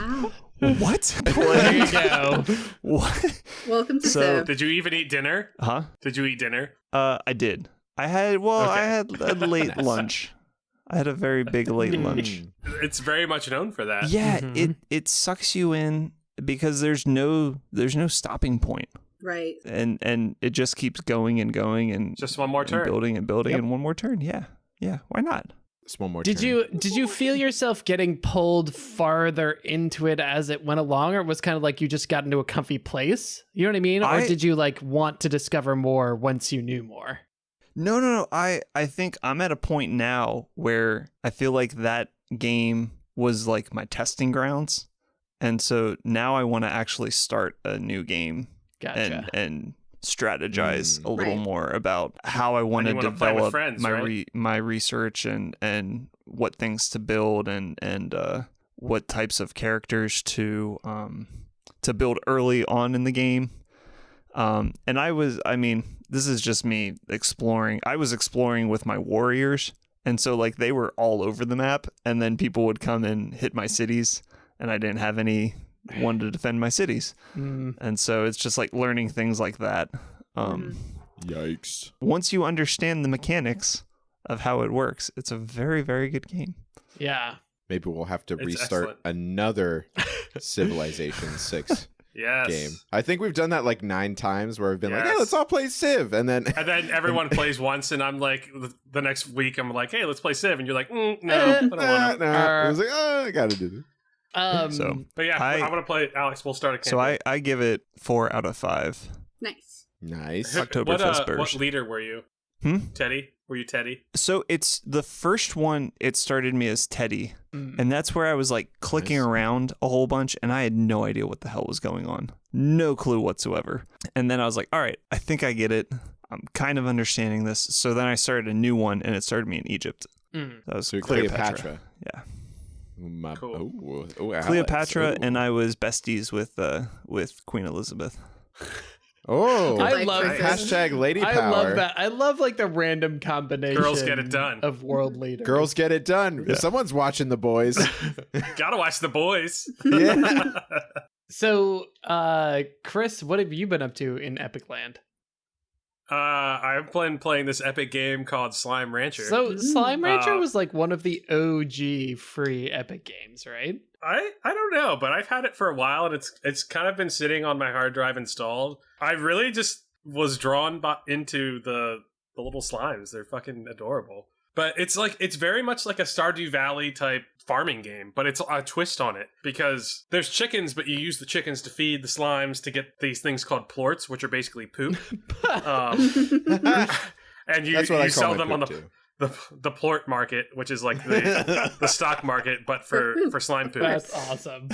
what? There you go. What? Welcome to So- Civ. Did you even eat dinner? Huh? Did you eat dinner? I did. I had a late Nice. lunch. I had a very big late lunch. It's very much known for that. Yeah, Mhm. it sucks you in because there's no stopping point. Right. And it just keeps going and going and Just one more and turn. building and building Yep. and one more turn. Yeah. Why not? Just one more Did turn. you feel yourself getting pulled farther into it as it went along, or it was kind of like you just got into a comfy place? You know what I mean? Or did you like want to discover more once you knew more? No. I think I'm at a point now where I feel like that game was like my testing grounds. And so now I want to actually start a new game Gotcha. and strategize a little Right. more about how I want to And you wanna play with develop friends, my right? my research and what things to build and what types of characters to build early on in the game. And this is just me exploring. I was exploring with my warriors, and so like they were all over the map, and then people would come and hit my cities, and I didn't have anyone to defend my cities. And so it's just like learning things like that. Yikes. Once you understand the mechanics of how it works, it's a very, very good game. Yeah. Maybe we'll have to It's restart excellent. another Civilization 6 Yes. game. I think we've done that like 9 times where we've been like, Yes. hey, let's all play Civ. And then And then everyone plays once, and I'm like, the next week, I'm like, hey, let's play Civ. And you're like, no, I don't want to. I was like, oh, I got to do this. So But yeah, I want to play. Alex, we'll start a campaign. I give it 4 out of 5. Nice. Nice. Oktoberfest What burst. leader were you? Hmm? Teddy? Were you Teddy? So it's the first one, it started me as Teddy. And that's where I was like clicking around a whole bunch and I had no idea what the hell was going on. No clue whatsoever. And then I was like, all right, I think I get it. I'm kind of understanding this. So then I started a new one and it started me in Egypt. That was Cleopatra. Yeah. Cool. Cleopatra and I was besties with Queen Elizabeth. Oh, I love hashtag lady power. I love that. I love like the random combination. Girls get it done. Of world leaders. Girls get it done. Yeah. If someone's watching The Boys. Gotta watch The Boys. Yeah. So, Chris, what have you been up to in Epic Land? I've been playing this epic game called Slime Rancher. So, Slime Rancher was like one of the OG free Epic games, right? I don't know, but I've had it for a while, and it's kind of been sitting on my hard drive installed. I really just was drawn into the little slimes. They're fucking adorable. But it's very much like a Stardew Valley type farming game, but it's a twist on it because there's chickens, but you use the chickens to feed the slimes to get these things called plorts, which are basically poop. And you sell them on the plort market, which is like the stock market, but for slime poop. That's awesome.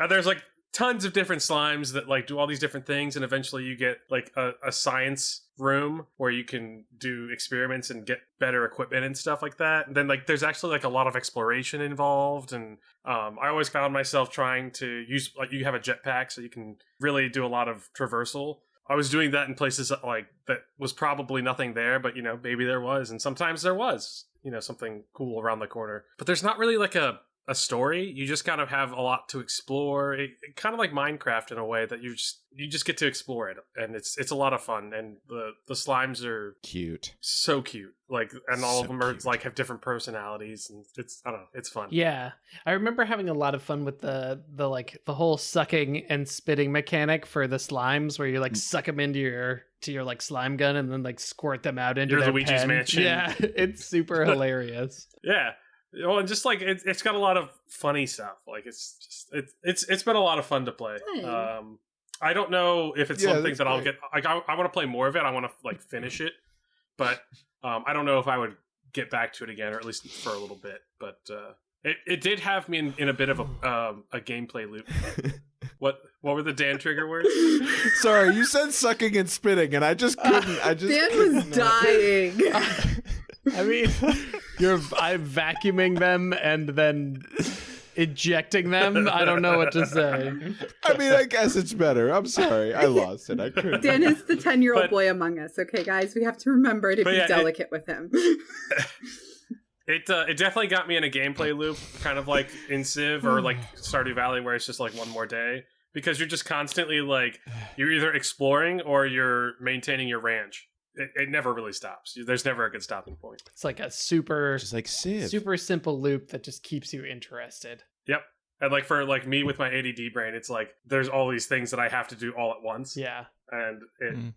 There's like tons of different slimes that like do all these different things, and eventually you get like a science room where you can do experiments and get better equipment and stuff like that. And then like there's actually like a lot of exploration involved, and I always found myself trying to use, like, you have a jetpack, so you can really do a lot of traversal. I was doing that in places that was probably nothing there, but maybe there was, and sometimes there was something cool around the corner. But there's not really like a story. You just kind of have a lot to explore. It kind of like Minecraft in a way that you just get to explore it, and it's a lot of fun. And the slimes are cute, so cute. Like, and all of them are like have different personalities, and I don't know, it's fun. Yeah, I remember having a lot of fun with the whole sucking and spitting mechanic for the slimes, where you like suck them into your like slime gun and then like squirt them out into their Luigi's pen. Mansion. Yeah, it's super hilarious. Yeah. Well, and just like it's got a lot of funny stuff. Like it's been a lot of fun to play. I don't know if it's something that I'll get. Like I want to play more of it. I want to like finish it, but I don't know if I would get back to it again, or at least for a little bit. But it did have me in a bit of a gameplay loop. What were the Dan Trigger words? Sorry, you said sucking and spitting, and I just couldn't. Dan was dying. I mean, I'm vacuuming them and then ejecting them. I don't know what to say. I mean, I guess it's better. I'm sorry. I lost it. I couldn't. Dan is the 10-year-old boy among us. Okay, guys, we have to remember to be delicate with him. It definitely got me in a gameplay loop, kind of like in Civ or like Stardew Valley, where it's just like one more day. Because you're just constantly like, you're either exploring or you're maintaining your ranch. It never really stops. There's never a good stopping point. It's like a super simple loop that just keeps you interested. Yep. And like for like me with my ADD brain, it's like there's all these things that I have to do all at once. Yeah. And I don't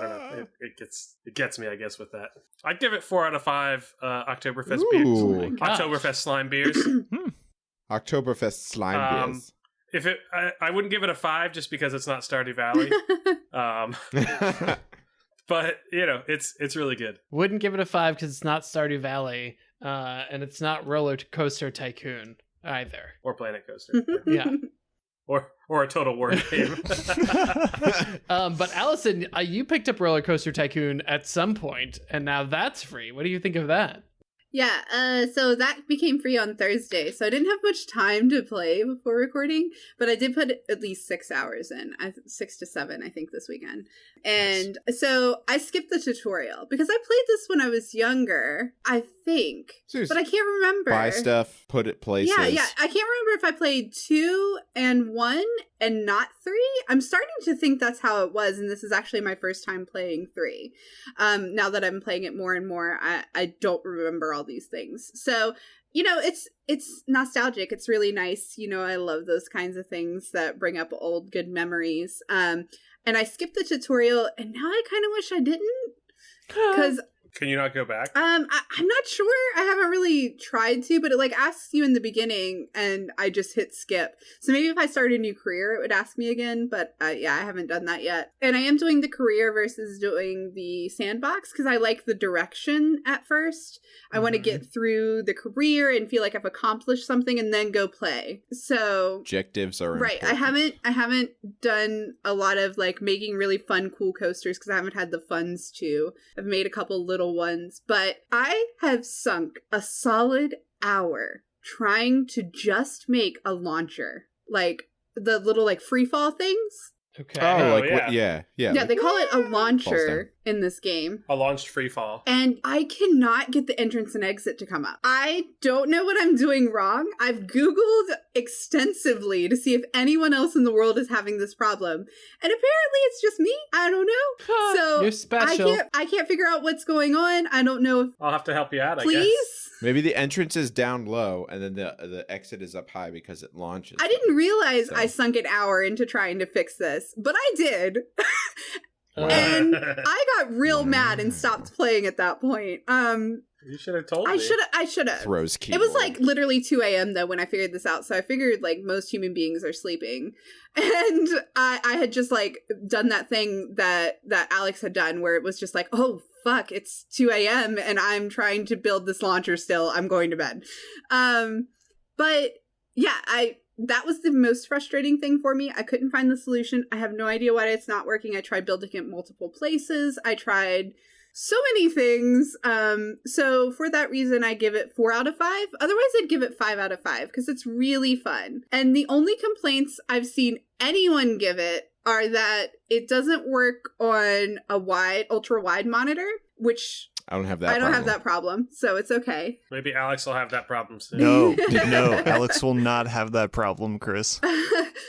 know. It gets me, I guess, with that. I'd give it 4 out of 5 Oktoberfest beers. Oh Oktoberfest slime beers. Oktoberfest slime beers. If I wouldn't give it a 5 just because it's not Stardew Valley. But it's really good. Wouldn't give it a 5 because it's not Stardew Valley, and it's not Roller Coaster Tycoon either, or Planet Coaster. Yeah, or a Total War game. But Allison, you picked up Roller Coaster Tycoon at some point, and now that's free. What do you think of that? Yeah, so that became free on Thursday, so I didn't have much time to play before recording, but I did put at least 6 hours in, 6 to 7, I think, this weekend. And so I skipped the tutorial, because I played this when I was younger, I think, but I can't remember. Buy stuff, put it places. Yeah, I can't remember if I played 2 and 1 and not 3. I'm starting to think that's how it was, and this is actually my first time playing 3. Now that I'm playing it more and more, I don't remember all these things. So, it's nostalgic. It's really nice. I love those kinds of things that bring up old good memories. And I skipped the tutorial, and now I kind of wish I didn't, because Can you not go back? I'm not sure. I haven't really tried to, but it like asks you in the beginning, and I just hit skip. So maybe if I start a new career, it would ask me again. But yeah, I haven't done that yet. And I am doing the career versus doing the sandbox because I like the direction at first. I want to get through the career and feel like I've accomplished something, and then go play. So objectives are right. important. I haven't done a lot of like making really fun, cool coasters because I haven't had the funds to. I've made a couple little ones, but I have sunk a solid hour trying to just make a launcher, like the little like free fall things. Okay. Oh, like yeah. Yeah, they call it a launcher in this game. A launched free fall. And I cannot get the entrance and exit to come up. I don't know what I'm doing wrong. I've Googled extensively to see if anyone else in the world is having this problem. And apparently it's just me. I don't know. So You're special. I can't figure out what's going on. I don't know if I'll have to help you out, I please. guess. Maybe the entrance is down low and then the exit is up high because it launches. I didn't realize So- I sunk an hour into trying to fix this, but I did. Wow. And I got real mad and stopped playing at that point. You should have told me. I should have. Throws It keyboard. was like literally 2 a.m. though when I figured this out. So I figured like most human beings are sleeping. And I had just like done that thing that Alex had done where it was just like, oh fuck, it's 2 a.m. and I'm trying to build this launcher still. I'm going to bed. But yeah, that was the most frustrating thing for me. I couldn't find the solution. I have no idea why it's not working. I tried building it multiple places. I tried so many things. So for that reason, I give it 4 out of 5. Otherwise, I'd give it 5 out of 5 because it's really fun. And the only complaints I've seen anyone give it are that it doesn't work on a ultra wide monitor, which I don't have that. I don't have that problem, so it's okay. Maybe Alex will have that problem soon. No, Alex will not have that problem, Chris.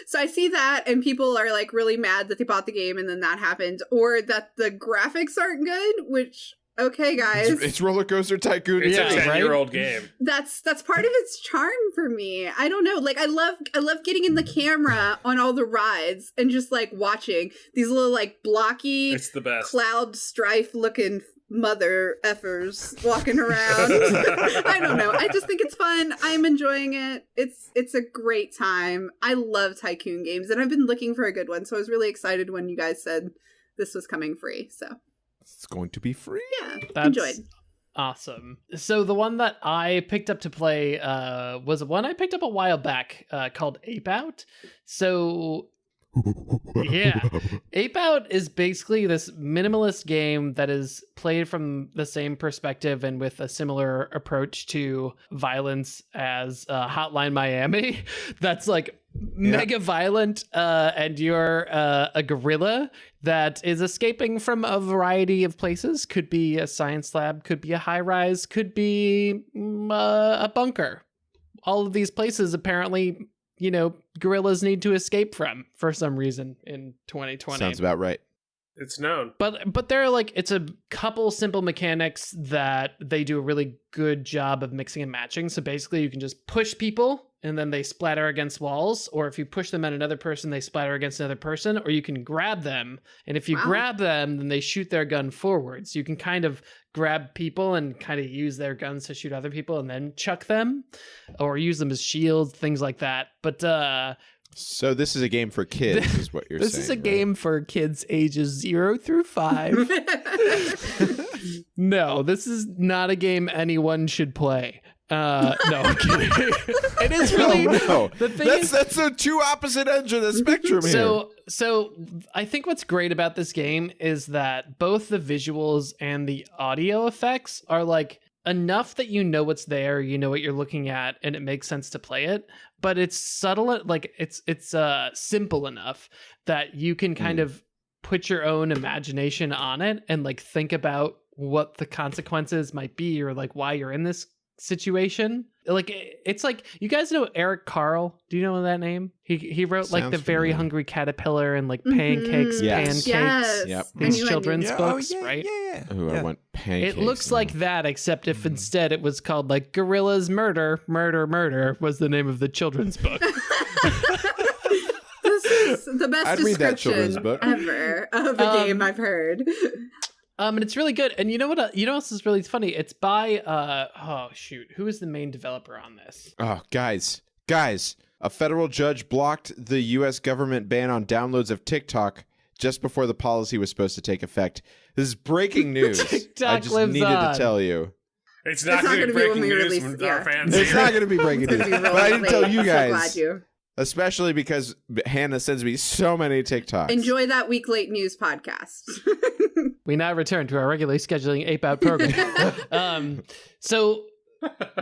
So I see that, and people are like really mad that they bought the game and then that happened, or that the graphics aren't good, which, okay, guys. It's Roller Coaster Tycoon. It's Yeah, a 10-year-old right? game. That's part of its charm for me. I don't know. Like I love getting in the camera on all the rides and just like watching these little like blocky It's the best. cloud strife looking mother effers walking around. I don't know. I just think it's fun. I'm enjoying it. It's a great time. I love tycoon games and I've been looking for a good one. So I was really excited when you guys said this was coming free. So It's going to be free. yeah, That's enjoyed. awesome. So the one that I picked up to play was one I picked up a while back called Ape Out. So yeah, Ape Out is basically this minimalist game that is played from the same perspective and with a similar approach to violence as Hotline Miami. That's like mega violent, and you're a gorilla that is escaping from a variety of places. Could be a science lab, could be a high rise, could be a bunker. All of these places apparently, you know, gorillas need to escape from for some reason in 2020. Sounds about right. It's known. But they're like, it's a couple simple mechanics that they do a really good job of mixing and matching. So basically you can just push people and then they splatter against walls, or if you push them at another person, they splatter against another person, or you can grab them. And if you grab them, then they shoot their gun forward. So you can kind of grab people and kind of use their guns to shoot other people and then chuck them, or use them as shields, things like that. But So this is a game for kids, is what you're saying. this is a right? game for kids ages 0 through 5. No, this is not a game anyone should play. No, I'm kidding. It is really no. the thing That's the two opposite ends of the spectrum here. So I think what's great about this game is that both the visuals and the audio effects are like enough that you know what's there, you know what you're looking at, and it makes sense to play it. But it's subtle, like it's simple enough that you can kind of put your own imagination on it and like think about what the consequences might be, or like why you're in this situation. Like it's like, you guys know Eric Carle? Do you know that name? He wrote like Sounds The Very familiar. Hungry Caterpillar and like Pancakes, Yes. Pancakes. Yes. Yep. I These knew I children's knew. books, right? Yeah. I want pancakes. It looks now. like that, except if instead it was called like Gorilla's Murder was the name of the children's book. This is the best I'd read that children's description book. ever of a game I've heard. And it's really good. And you know what? You know what else is really funny? It's by who is the main developer on this? Oh, guys, a federal judge blocked the U.S. government ban on downloads of TikTok just before the policy was supposed to take effect. This is breaking news. TikTok I just lives needed on. to tell you. It's not going to be breaking news when our fans It's hear not it. going to be breaking news. It's gonna be But I really didn't tell late. you I'm so guys. glad you Especially because Hannah sends me so many TikToks. enjoy that week late news podcast. We now return to our regularly scheduling ape-out program. So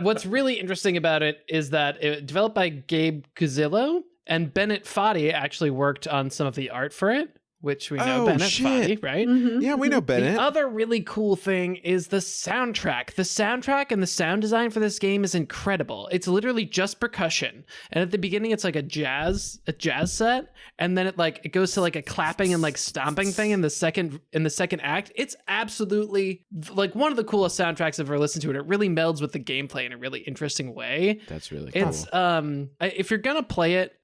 what's really interesting about it is that it developed by Gabe Guzillo, and Bennett Foddy actually worked on some of the art for it, which we know Oh, Bennett shit. Foddy, right? Mhm. Yeah, we know Bennett. The other really cool thing is the soundtrack. The soundtrack and the sound design for this game is incredible. It's literally just percussion. And at the beginning it's like a jazz set, and then it goes to like a clapping and like stomping thing in the second act. It's absolutely like one of the coolest soundtracks I've ever listened to, and it really melds with the gameplay in a really interesting way. That's really cool. It's if you're going to play it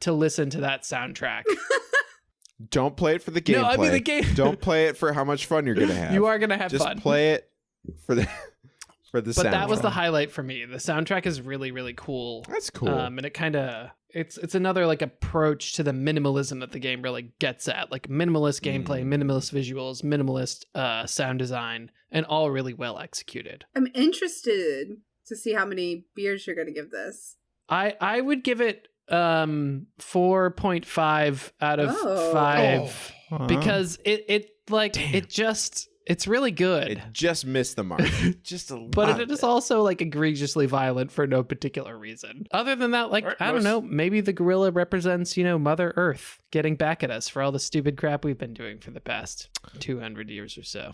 to listen to that soundtrack. Don't play it for the gameplay. No, I mean the game. Don't play it for how much fun you're going to have. You are going to have Just fun. play it for the But soundtrack. that was the highlight for me. The soundtrack is really, really cool. That's cool. And it kind of it's another like approach to the minimalism that the game really gets at, like minimalist gameplay, minimalist visuals, minimalist sound design, and all really well executed. I'm interested to see how many beers you're going to give this. I would give it 4.5 out of Oh. 5 Wow. because it's really good. It just missed the mark. Just a But lot it is also like egregiously violent for no particular reason. Other than that, like, Right, I don't know, maybe the gorilla represents, Mother Earth getting back at us for all the stupid crap we've been doing for the past 200 years or so.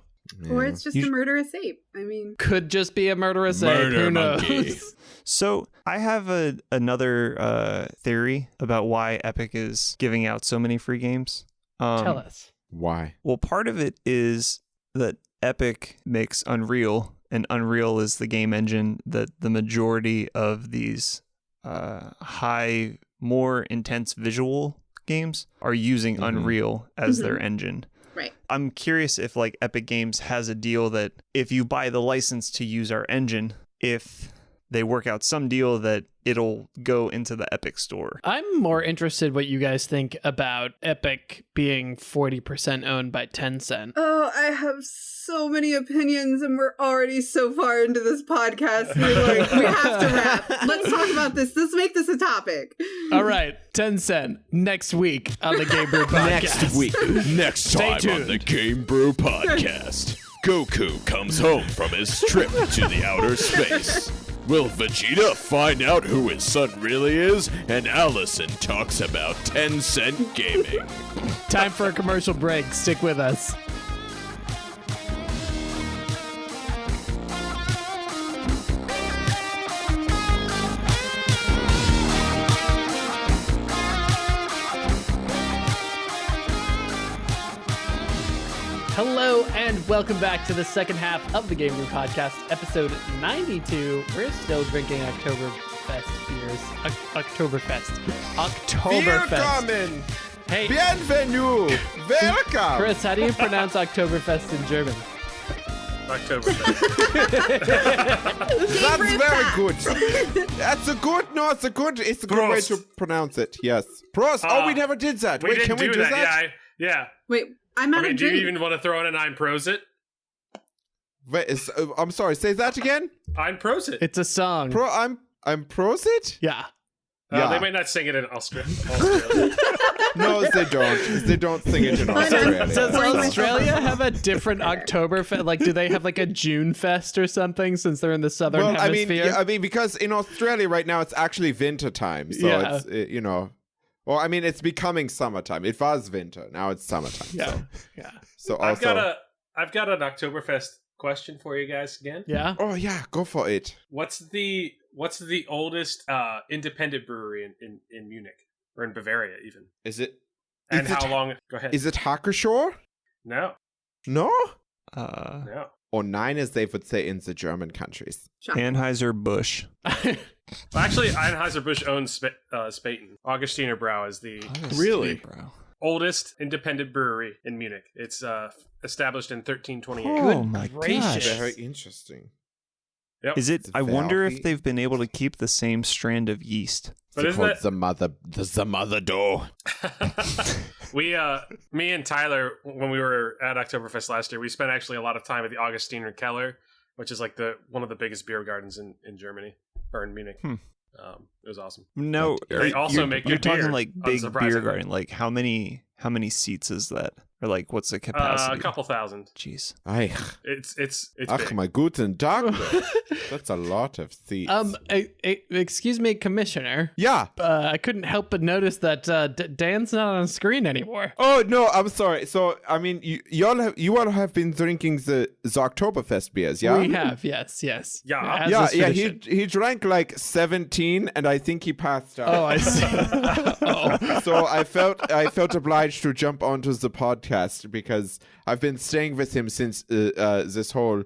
Or Yeah. it's just a murderous ape. I mean, Could just be a murderous ape. Murder Who monkey. knows? So I have another theory about why Epic is giving out so many free games. Tell us. Why? Well, part of it is that Epic makes Unreal, and Unreal is the game engine that the majority of these high, more intense visual games are using Unreal as their engine. right. I'm curious if like Epic Games has a deal that if you buy the license to use our engine, if they work out some deal that it'll go into the Epic store. I'm more interested what you guys think about Epic being 40% owned by Tencent. Oh, I have so many opinions, and we're already so far into this podcast. We're like, we have to wrap. Let's talk about this. Let's make this a topic. All right, Tencent, next week on the GameBrew podcast. Next Stay time on the GameBrew podcast, Goku comes home from his trip to the outer space. Will Vegeta find out who his son really is? And Allison talks about Tencent gaming. Time for a commercial break. Stick with us. Hello and welcome back to the second half of the GameBrew podcast, episode 92. We're still drinking Oktoberfest beers. Oktoberfest. Willkommen! Hey, Bienvenue! Welcome! Chris, how do you pronounce Oktoberfest in German? Oktoberfest. That's very good. That's a good. No, it's a good. It's a good way Prost. to pronounce it. Yes. Prost. Oh, we never did that. We Wait, didn't can we do do that? Yeah. Wait, I'm I out mean, of do you drink. even want to throw in an Ein Prosit? Wait, I'm sorry. Say that again. Ein Prosit. It's a song. I'm Prosit. Yeah. Yeah. They might not sing it in Australia. No, they don't. They don't sing it in Does Australia. Does Pouring myself Australia up. have a different Oktoberfest? Like, do they have like a June fest or something since they're in the southern Well, I mean, hemisphere? I mean, because in Australia right now it's actually winter time, so Yeah. it's Well, I mean, it's becoming summertime. It was winter, now it's summertime. Yeah. So, Yeah. so also. I've got an Oktoberfest question for you guys again. Yeah. Oh yeah, go for it. What's the oldest independent brewery in Munich or in Bavaria even? Is it? And is how it, long? Go ahead. Is it Hackeshore? No. No. No. Or nine, as they would say in the German countries. Anheuser-Busch. Well, actually, Anheuser-Busch owns Spaten. Augustiner Brau is the... Really? Bro. oldest independent brewery in Munich. It's established in 1328. Oh my gosh. Very interesting. Yep. Is it? It's I wonder Valky. if they've been able to keep the same strand of yeast. But It's isn't called that the mother door. me and Tyler, when we were at Oktoberfest last year, we spent actually a lot of time at the Augustiner Keller, which is like one of the biggest beer gardens in Germany or in Munich. It was awesome. No, They also make you're good talking beer, like big beer unsurprisingly. garden. Like how many seats is that? Or like what's the capacity? A couple thousand. Jeez. Eich. It's Ach, big. my guten Tag. That's a lot of seats. Excuse me, Commissioner. Yeah. I couldn't help but notice that Dan's not on screen anymore. Oh no, I'm sorry. So I mean, you all have been drinking the Oktoberfest beers, yeah? We have, yes. Yeah. As is Yeah. tradition. He drank like 17, and I think he passed out. Oh, I see. Oh. So I felt obliged to jump onto the podcast because I've been staying with him since this whole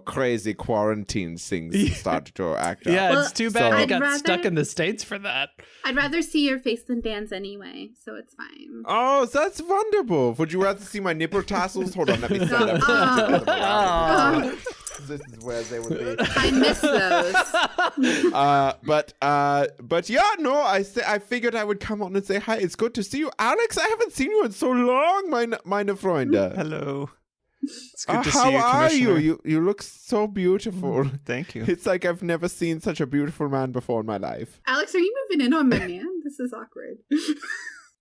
crazy quarantine thing started to act up. Yeah, Well, it's too bad so- you I'd got rather- stuck in the States for that. I'd rather see your face than Dan's anyway, so it's fine. Oh, that's wonderful. Would you rather see my nipple tassels? Hold on, let me stand up. Oh. This is where they would be. I miss those. But yeah, no, I figured I would come on and say hi. It's good to see you, Alex. I haven't seen you in so long, meine Freunde. Hello. It's good to see How you, are you? Commissioner. You look so beautiful. Thank you. It's like I've never seen such a beautiful man before in my life. Alex, are you moving in on my man? This is awkward.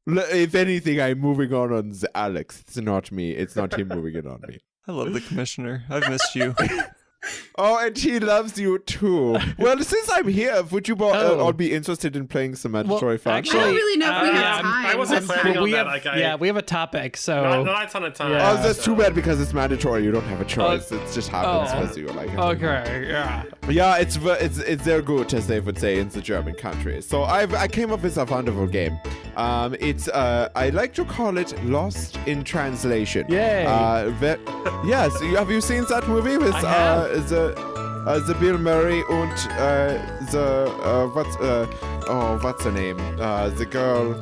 If anything, I'm moving on the Alex. It's not me. It's not him moving it on me. I love the Commissioner. I've missed you. Oh, and he loves you too. Well, since I'm here, would you all be interested in playing some mandatory fun? I don't really know if we have time. I wasn't this planning time. on we that. have, we have a topic, so Not a ton of time. Yeah. Oh, that's too bad because it's mandatory. You don't have a choice. It just happens Oh. with you. Like okay, yeah. Yeah, it's sehr gut, as they would say in the German country. So I came up with a wonderful game. It's I like to call it Lost in Translation. Yay. Yes, have you seen that movie with I have. the Bill Murray and what's her name? The girl.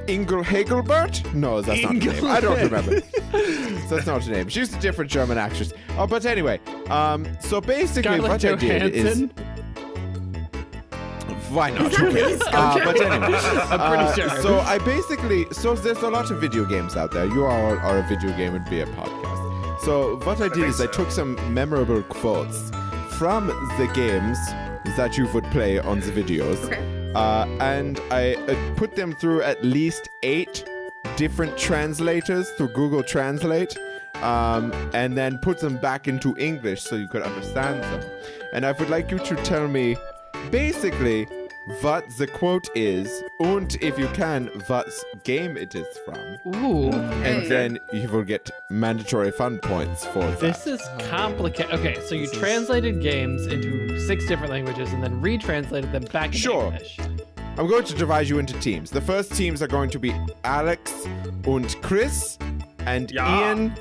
Ingel Hagelbert? No, that's not her name. I don't remember. That's not her name. She's a different German actress. Oh, but anyway, so basically Scarlett what I did is. Johansson? Why not? Is that really But anyway, I'm pretty sure. so there's a lot of video games out there. You are a video game and be a podcast. So what I did is I took some memorable quotes from the games that you would play on the videos. Okay. And I put them through at least 8 different translators through Google Translate, and then put them back into English so you could understand them. And I would like you to tell me basically what the quote is, and if you can, what game it is from. Ooh, And then you will get mandatory fun points for that. this is complicated. Okay, so you translated games into 6 different languages and then retranslated them back into Sure. English. I'm going to divide you into teams. The first teams are going to be Alex and Chris, and Yeah. Ian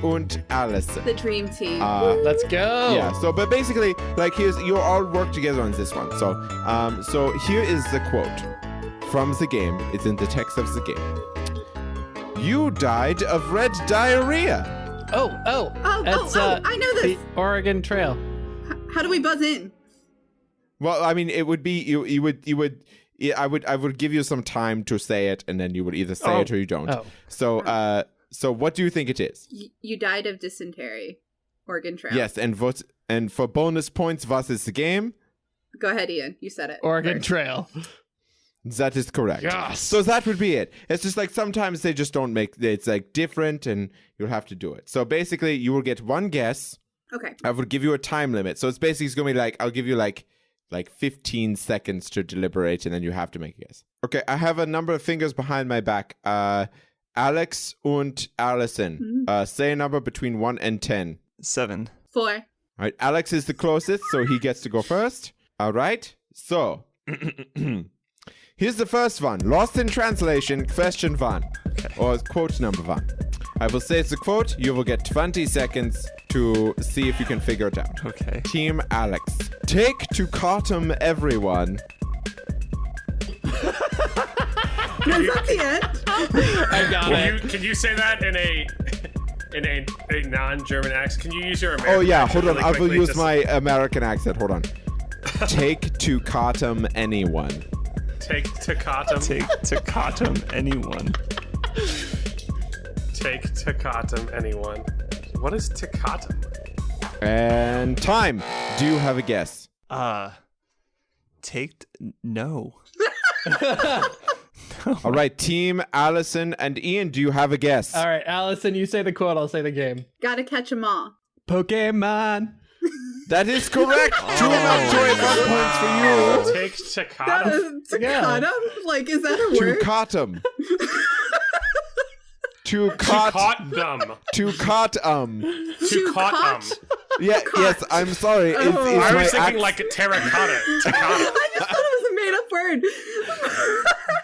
and Allison. The dream team. Let's go. Yeah, so but basically, like you all work together on this one. So here is the quote from the game. It's in the text of the game. You died of red diarrhea. Oh, that's, I know the this. Oregon Trail. How do we buzz in? Well, I mean, it would be you would. I would give you some time to say it, and then you would either say it or you don't. Oh. So what do you think it is? You died of dysentery. Oregon Trail. Yes, and for bonus points, what is the game? Go ahead, Ian. You said it. Oregon first. Trail. That is correct. Yes. So that would be it. It's just like sometimes they just don't make it's like different, and you'll have to do it. So basically, you will get one guess. Okay. I would give you a time limit. So it's basically going to be like I'll give you like 15 seconds to deliberate, and then you have to make a guess. Okay, I have a number of fingers behind my back. Alex and Allison. Say a number between 1 and 10. 7. 4. All right, Alex is the closest, so he gets to go first. All right, so here's the first one. Lost in translation, question 1, or quote number 1. I will say it's a quote. You will get 20 seconds to see if you can figure it out. Okay. Team Alex. Take to Cartum everyone. No, is that the end? I got it. Can you say that in a non-German accent? Can you use your American Oh yeah, accent hold on. really I will quickly use just- my American accent. Hold on. Take to Cottom anyone. Take Takatum. Take to Cottom anyone. Take Takatum anyone. What is Takatum? And time. Do you have a guess? No. All right, Team Allison and Ian, do you have a guess? All right, Allison, you say the quote, I'll say the game. Gotta catch 'em all. Pokemon. That is correct. 2 points for you. Take Takatum. Takata? Like, is that a To word? Cottom. To Cot. Takatum. To Cottom. To cot? Takatum. Yeah. Yes. I'm sorry. Is Oh. I my was thinking ac- like a terracotta. Takata. I just thought it was a made-up word.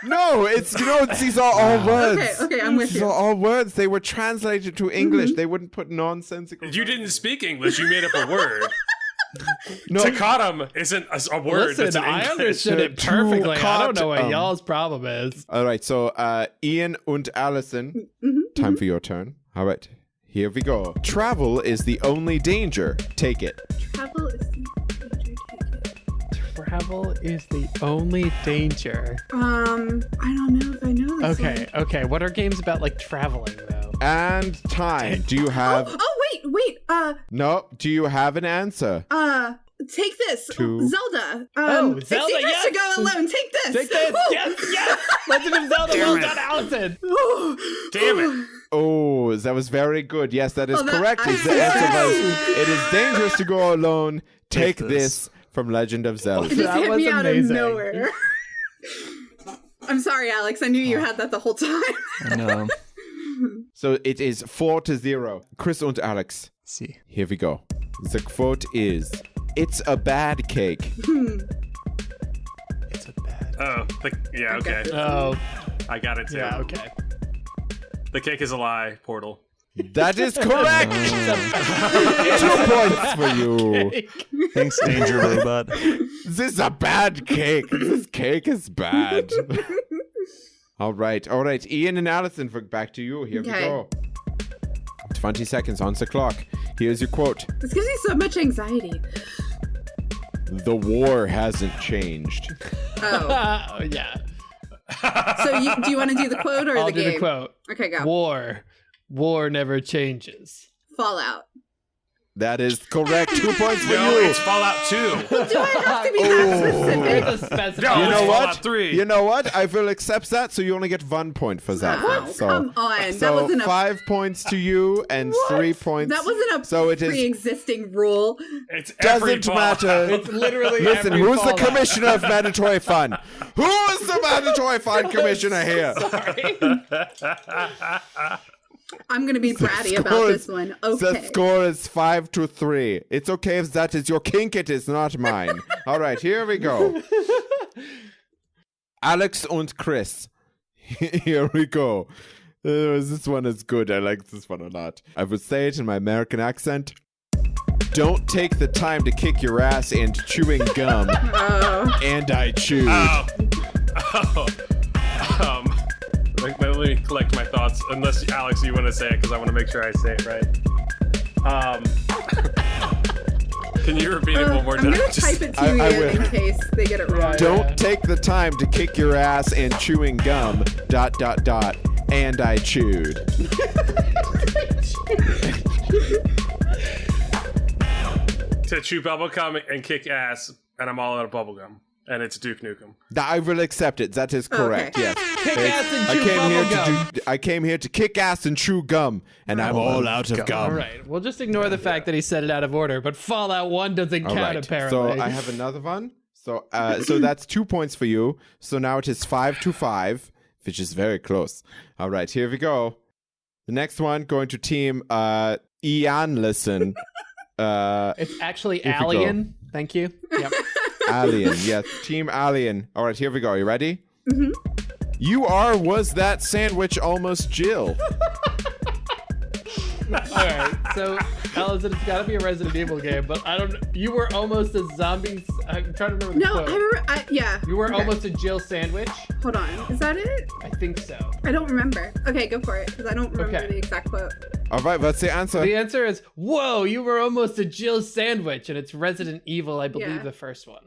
No, it's these are all words. Okay, I'm with These you. are all words. They were translated to English. They wouldn't put nonsensical. You didn't speak English. You made up a word. No. Takatum isn't a word. that's Listen, in I English. understood it To perfectly. I don't know what Cotton. y'all's problem is. All right. So, Ian and Allison, time for your turn. All right. Here we go. Travel is the only danger. Take it. Travel is Travel is the only danger. I don't know if I know this one. Okay. What are games about like traveling though? And time. Do you have? Wait. No. Do you have an answer? Take this. To- Zelda. Zelda, It's dangerous yes. to go alone. Take this. Take this. Woo. Yes. Legend of Zelda. Well done, Allison. Damn it. Oh, that was very good. Yes, that is Oh, that- correct. I The see. answer was, it is dangerous to go alone. Take Take this from Legend of It Zelda. just That hit was me out of amazing. nowhere. I'm sorry, Alex. I knew you had that the whole time. No. So it is 4-0. Chris and Alex. See. Here we go. The quote is, "It's a bad cake." It's a bad. Oh, yeah, okay. Oh, I got it too. yeah. Okay. The cake is a lie, Portal. That is correct. 2 points for you. Thanks, Danger Robot. This is a bad cake. This cake is bad. All right. Ian and Allison, back to you. Here we Okay. go. 20 seconds on the clock. Here's your quote. This gives me so much anxiety. The war hasn't changed. Oh. Oh yeah. So do you want to do the quote or I'll the do game? the quote. Okay, go. War never changes. Fallout. That is correct. 2 points for No, you. it's Fallout 2. Do I have to be that specific? Specific. No, You know it's what? Fallout 3. You know what? I will accept that, so you only get 1 point for that Wow, one. So, come on. That so wasn't a 5 points to you and 3 points. That wasn't a So it is. pre-existing rule. It's every Doesn't Fallout. matter. It's literally Listen, every who's the Fallout. commissioner of mandatory fun? Who is the mandatory fun commissioner here? I'm going to be bratty about score this is- one. The Okay. score is 5-3. It's okay if that is your kink, it is not mine. All right, here we go. Alex and Chris. Here we go. This one is good. I like this one a lot. I would say it in my American accent. Don't take the time to kick your ass and chewing gum. Oh. And I chewed. Let me collect my thoughts. Unless, Alex, you want to say it, because I want to make sure I say it right. Can you repeat it one more I'm time? going to type it to I you will. in case they get it wrong. Don't take the time to kick your ass and chewing gum. ... And I chewed. To chew bubblegum and kick ass, and I'm all out of bubblegum. And it's Duke Nukem. I will accept it. That is correct. Okay. Yes. Kick ass and I chew came here bubblegum. I came here to kick ass and chew gum, and I'm all out of gum. All right, we'll just ignore the fact that he said it out of order, but Fallout 1 doesn't All count right. apparently. So I have another one. So so that's 2 points for you. So now it is 5-5, which is very close. All right, here we go. The next one going to team Ian Listen. It's actually Here we go. Alien. Thank you. Yep. Alien, yes, Team Alien. All right, here we go. You ready? Mm-hmm. Was that sandwich almost Jill? All right, so Allison, it's got to be a Resident Evil game, but I don't. You were almost a zombie. I'm trying to remember the No, quote. I remember. Yeah. You were Okay. almost a Jill sandwich. Hold on. Is that it? I think so. I don't remember. Okay, go for it, because I don't remember Okay. the exact quote. All right, what's the answer? The answer is, whoa, you were almost a Jill sandwich, and it's Resident Evil, I believe, Yeah. the first one.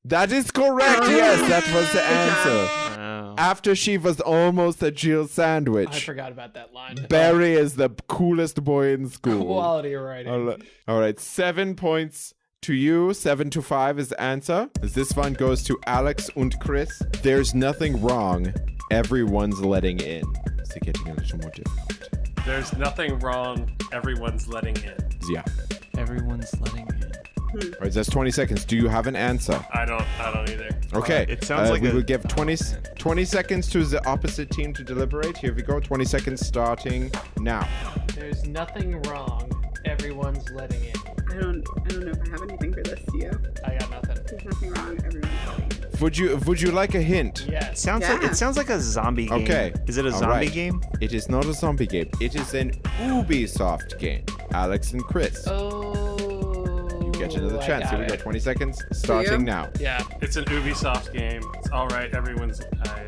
That is correct. Yes, that was the Good job. answer. Oh. After she was almost a Jill I sandwich, forgot about that line. Barry is the coolest boy in school. Quality writing. All right, 7 points to you. 7 to 5 is the answer. This one goes to Alex and Chris. There's nothing wrong. Everyone's letting in. Is it getting a little more difficult? There's nothing wrong. Everyone's letting in. Yeah. Everyone's letting in. All right, that's 20 seconds. Do you have an answer? I don't either. Okay. It sounds like we a- will give 20 seconds to the opposite team to deliberate. Here we go. 20 seconds starting now. There's nothing wrong. Everyone's letting in. I don't know if I have anything for this. Do you? I got nothing. There's nothing wrong. Everyone's letting in. Would you like a hint? Yes. Yeah. It sounds like a zombie game. Okay. Is it a All zombie right. game? It is not a zombie game. It is an Ubisoft game. Alex and Chris. Oh. You get another I chance. got Here we go. it. 20 seconds starting you? now. Yeah. It's an Ubisoft game. It's all right. Everyone's. I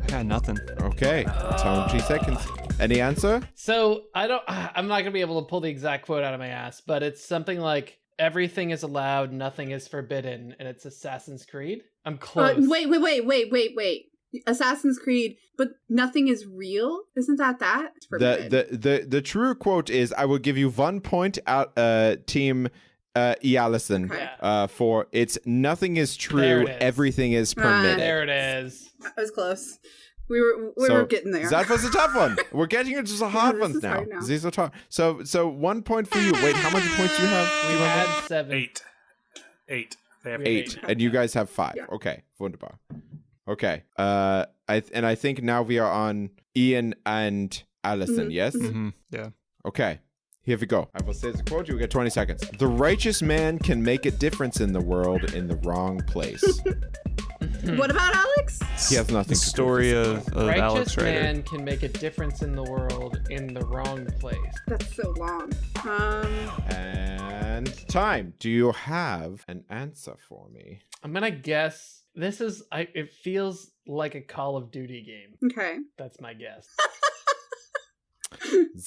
got nothing. Okay. 20 seconds. Any answer? So I'm not gonna be able to pull the exact quote out of my ass, but it's something like everything is allowed, nothing is forbidden, and it's Assassin's Creed. I'm close. Wait. Assassin's Creed, but nothing is real? Isn't that? It's forbidden. The true quote is, I will give you 1 point out team Allison Okay. for it's nothing is There true, it is. everything is permitted. There it is. That was close. We were So, getting there. That was a tough one. We're getting into the hard this ones is now. hard now. These are tough. So 1 point for you. Wait, how many points do you have? Do We you remember? had 7. 8. They have We 8, have and you guys have 5. Yeah. Okay, wunderbar. Okay, I think now we are on Ian and Allison. Mhm, Yes. Mm-hmm. Yeah. Okay, here we go. I will say the quote. You get 20 seconds. The righteous man can make a difference in the world in the wrong place. What about Alex? He has nothing The to do story with of Righteous Alex Rider. man can make a difference in the world in the wrong place. That's so long. And time. Do you have an answer for me? I'm gonna guess this is. It feels like a Call of Duty game. Okay. That's my guess.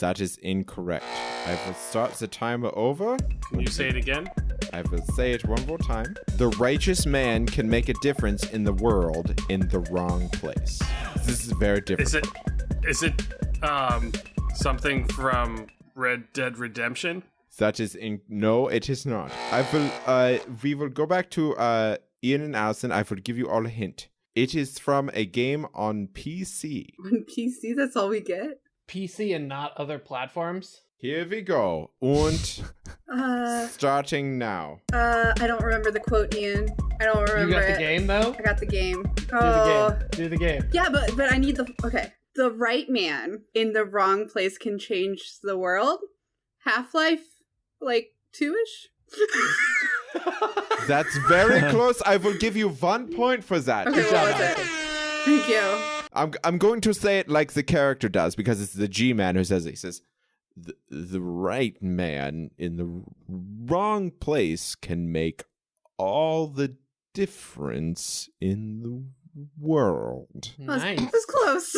That is incorrect. I will start the timer over. Can you say it again? I will say it one more time. The righteous man can make a difference in the world in the wrong place. This is very different. Is it something from Red Dead Redemption? That is no, it is not. I will we will go back to Ian and Allison. I will give you all a hint. It is from a game on PC. On PC, that's all we get? PC and not other platforms. Here we go. Und starting now. I don't remember the quote, Ian. I don't remember You got it. the game though. I got the game. Do the game. Yeah, but I need the okay. The right man in the wrong place can change the world. Half-Life, like 2-ish. That's very close. I will give you 1 point for that. Okay, Good what job, was it? Allison. Thank you. I'm going to say it like the character does because it's the G-man who says it. He says, the right man in the wrong place can make all the difference in the world. Nice. That was close.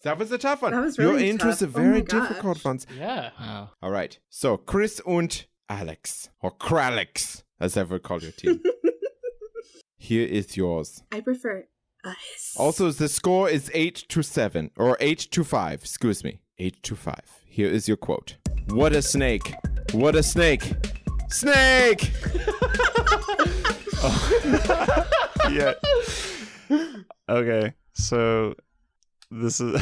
That was a tough one. That was You're really into tough. the Oh very my gosh. difficult ones. Yeah. Wow. All right. So Chris und Alex, or Kralix, as I would call your team. Here is yours. I prefer ice. Also, the score is 8-7, or 8-5. Excuse me, 8-5. Here is your quote. What a snake! What a snake! Snake! Yeah. Okay. So this is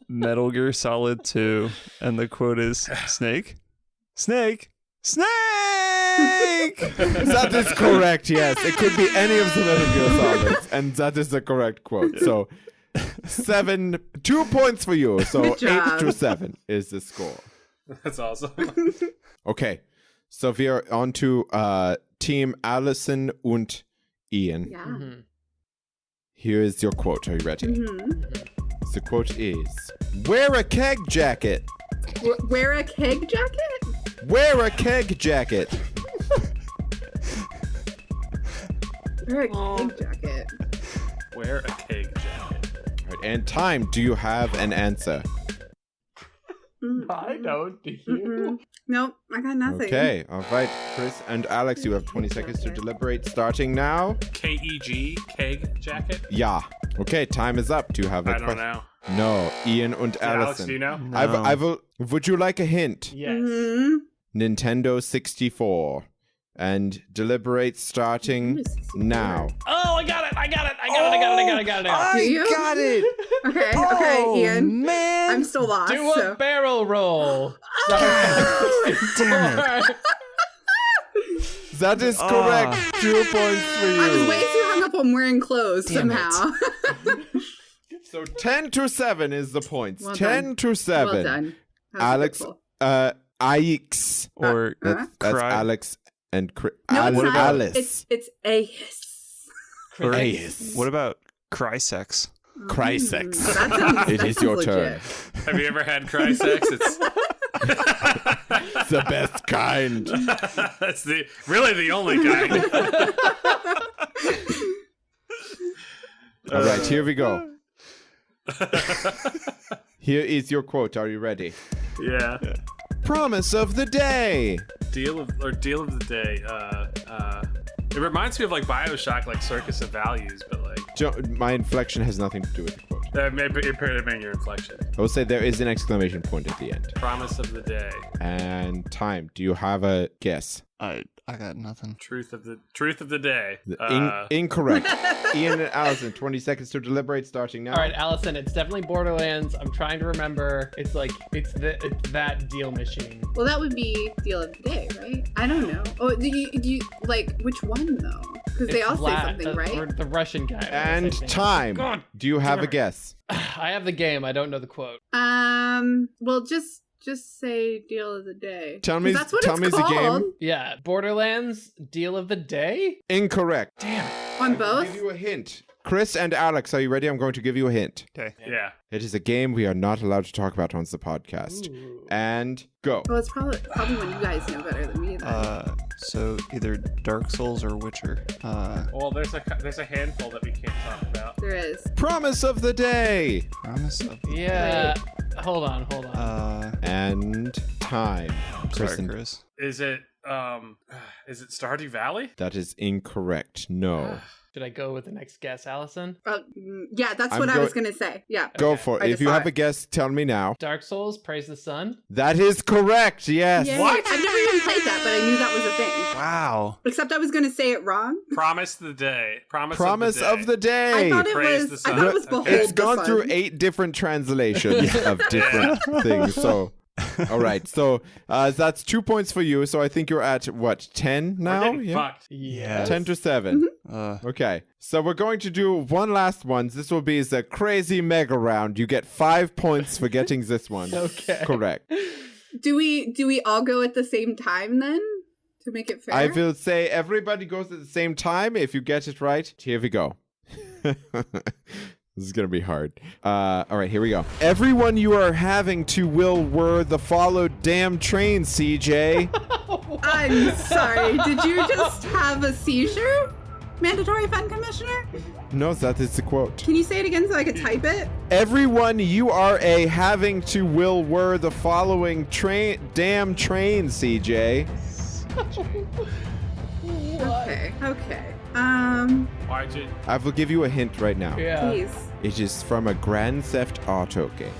Metal Gear Solid 2, and the quote is Snake, Snake, Snake. That is correct, yes. It could be any of the Metal Gear Solids, and that is the correct quote. So 2 points for you. So Good job. 8-7 is the score. That's awesome. Okay, So we are on to Team Allison und Ian. Yeah. Mhm. Here is your quote. Are you ready? Mm-hmm. The quote is, wear a keg jacket. Wear a keg jacket? Wear a keg jacket. Wear a keg jacket. Wear a keg jacket. All right, and time. Do you have an answer? I don't. Do you? Mm-mm. Nope, I got nothing. Okay. All right, Chris and Alex, you have 20 seconds to deliberate. Starting now. KEG, keg jacket? Yeah. Okay, time is up. Do you have a I don't question? know. No, Ian and Alex, Allison. do you know? No. I will. Would you like a hint? Yes. Mm-hmm. Nintendo 64. And deliberate starting now. Oh, I got it. I got it. Do you? got it. Okay, Oh, okay, Ian. man. I'm still lost. Do a so. barrel roll. Damn it. That is correct. 2 points for you. I was way too hung up on wearing clothes Damn somehow. So 10-7 is the points. Well 10-7. Well done. That was Alex, beautiful. Ix. Or That's Cry- Alex and No, it's not. Alice. It's a hiss. or Yes. what about cry sex? Cry Mm, sex. so that sounds- It that is sounds your legit. turn. Have you ever had cry sex? It's The best kind. that's really the only kind. All right, here we go. Here is your quote. Are you ready? Yeah. Promise of the day. Deal of the day. It reminds me of like BioShock, like Circus of Values, but like My inflection has nothing to do with the quote. maybe your inflection. I will say there is an exclamation point at the end. Promise of the day. And time. Do you have a guess? I got nothing. Truth of the day. Incorrect. Ian and Allison, 20 seconds to deliberate starting now. All right, Allison, it's definitely Borderlands. I'm trying to remember. It's that deal machine. Well, that would be deal of the day, right? I don't know. Oh, do you like which one though? Because they all say something, right? Or the Russian guy. And time. God Do you have damn a it. guess? I have the game. I don't know the quote. Well, just say deal of the day. Tell me- 'Cause that's what tell it's me the game. called. Yeah, Borderlands deal of the day. Incorrect. Damn. On I'll both. give you a hint. Chris and Alex, are you ready? I'm going to give you a hint. Okay. Yeah. It is a game we are not allowed to talk about on the podcast. Ooh. And go. Well, it's probably when you guys know better than me. Then. So either Dark Souls or Witcher. Well, there's a handful that we can't talk about. There is. Promise of the day. Promise of the Yeah. Hold on. And time. Chris sorry, and- Chris. Is it Stardew Valley? That is incorrect. No. Should I go with the next guess, Allison? Yeah, that's I'm what I go- was gonna say. Yeah. Go Okay. for it. I If just you saw have it. a guess, tell me now. Dark Souls, Praise the Sun. That is correct. Yes. Yay. I've never even played that, but I knew that was a thing. Wow. Except I was gonna say it wrong. Promise the day. Promise of the day. I thought it Praise was. the I sun. thought it was behold It's the gone sun. through 8 different translations of different things. So, all right. So that's 2 points for you. So I think you're at what, 10 now? We're getting fucked. Yes. 10-7. Mm-hmm. Okay. So we're going to do one last one. This will be the crazy mega round. You get 5 points for getting this one. Okay. Correct. Do we all go at the same time then to make it fair? I will say everybody goes at the same time. If you get it right, here we go. This is going to be hard. All right, here we go. Everyone you are having to will were the followed damn train, CJ. I'm sorry. Did you just have a seizure? Mandatory Fund Commissioner? No, that is the quote. Can you say it again so I could type it? Everyone you are having to will were the following damn train, CJ. Okay. Why'd you? I will give you a hint right now. Yeah. Please. It is from a Grand Theft Auto game.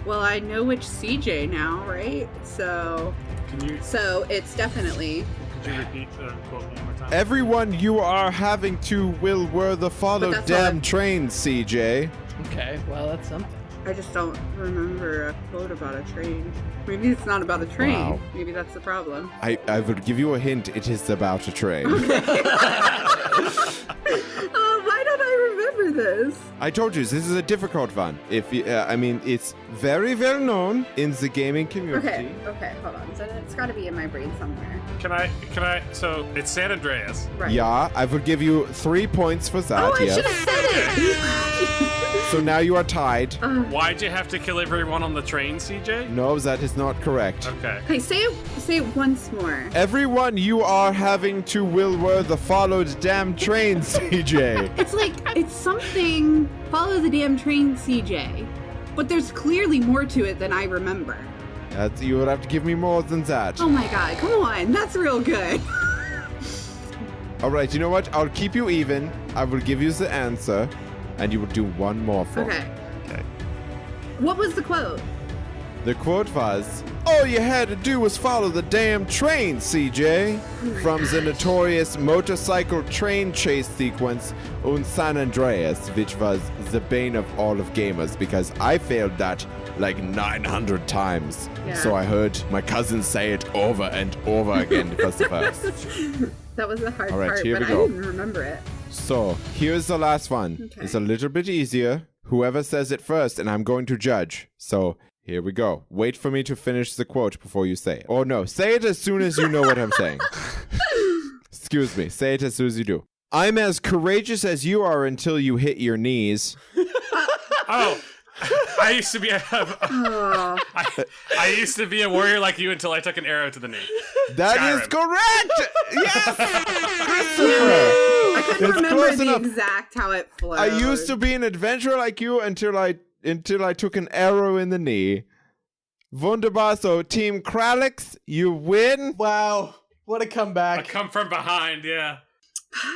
Well, I know which CJ now, right? So it's definitely. Could you repeat the quote one more time? Everyone you are having to will were the But followed that's damn not train, CJ. Okay. Well, that's something. I just don't remember a quote about a train. Maybe it's not about a train. Wow. Maybe that's the problem. I will give you a hint. It is about a train. Why don't I remember this? I told you, this is a difficult one. If you, I mean, it's very well known in the gaming community. Okay, hold on. So it's got to be in my brain somewhere. Can I, so it's San Andreas. Right. Yeah, I will give you 3 points for that, Oh, I yes. should have said it! So now you are tied. Why'd you have to kill everyone on the train, CJ? No, that is not correct. Okay. Okay, say it once more. Everyone, you are having to will were the followed damn train, CJ. It's something, follow the damn train, CJ. But there's clearly more to it than I remember. You would have to give me more than that. Oh my god, come on, that's real good. All right, you know what? I'll keep you even. I will give you the answer, and you will do one more for me. Okay. What was the quote? The quote was, all you had to do was follow the damn train, CJ. From the notorious motorcycle train chase sequence on San Andreas, which was the bane of all of gamers, because I failed that like 900 times. Yeah. So I heard my cousin say it over and over again. It was the first. That was the hard All right, part, here but we I go. didn't remember it. So here's the last one. Okay. It's a little bit easier. Whoever says it first, and I'm going to judge. So here we go. Wait for me to finish the quote before you say it. Or no, say it as soon as you know what I'm saying. Excuse me. Say it as soon as you do. I'm as courageous as you are until you hit your knees. Oh, I used to be Oh. I used to be a warrior like you until I took an arrow to the knee. That Skyrim. is correct! Yes! I couldn't It's remember close the enough. exact how it flowed. I used to be an adventurer like you until I took an arrow in the knee. Wunderbar. So, Team Kralix, you win. Wow, what a I comeback. come from behind, yeah.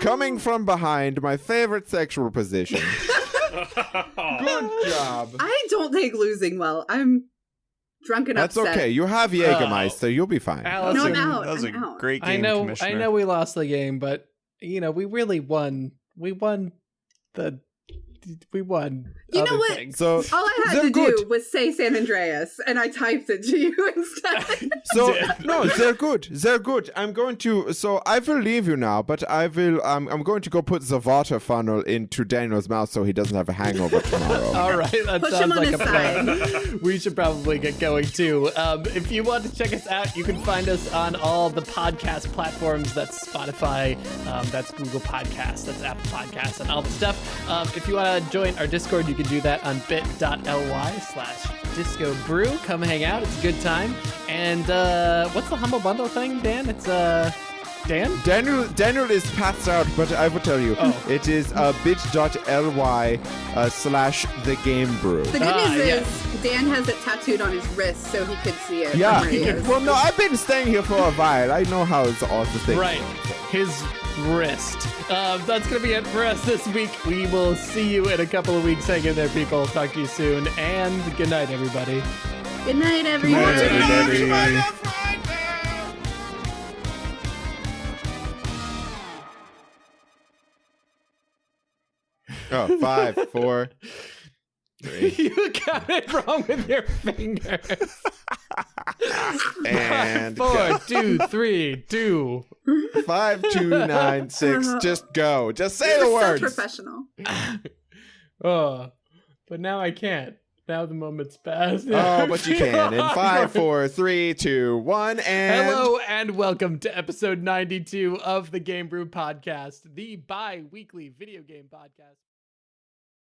Coming from behind, my favorite sexual position. Good job. I don't take losing well. I'm drunk and That's upset. okay. You have Jägermeister. You'll be fine. Allison, No, I'm out. That was a I'm out. great game, I know Commissioner. we lost the game, but we really won. We won. You know other what? things. So, All I had they're to good. do was say San Andreas, and I typed it to you instead. So no, they're good. They're good. I'm going to. So I will leave you now, but I will. I'm going to go put the water funnel into Daniel's mouth so he doesn't have a hangover tomorrow. All right, that Push sounds him on like his a plan. We should probably get going too. If you want to check us out, you can find us on all the podcast platforms. That's Spotify, that's Google Podcasts, that's Apple Podcasts, and all the stuff. If you want to join our Discord, you can do that on bit.ly/discobrew. Come hang out. It's a good time. And what's the Humble Bundle thing, Dan? It's Dan? Daniel is passed out, but I will tell you, it is bit.ly /the GameBrew. The good news is yes. Dan has it tattooed on his wrist, so he could see it. Yeah. from where he is. Well, no, I've been staying here for a while. I know how it's all the thing. Right. His wrist. That's going to be it for us this week. We will see you in a couple of weeks. Hang in there, people. Talk to you soon. And good night, everybody. Good night, everyone. everybody. Oh, 5, 4, 3, You got it wrong with your fingers. and 4, 2, 3, 2. 5, 2, 9, 6. Just go. Just say the So words. professional. Oh, but now I can't. Now the moment's passed. Oh, but you can. In 5, 4, 3, 2, 1, and Hello and welcome to episode 92 of the Game Brew podcast, the bi-weekly video game podcast.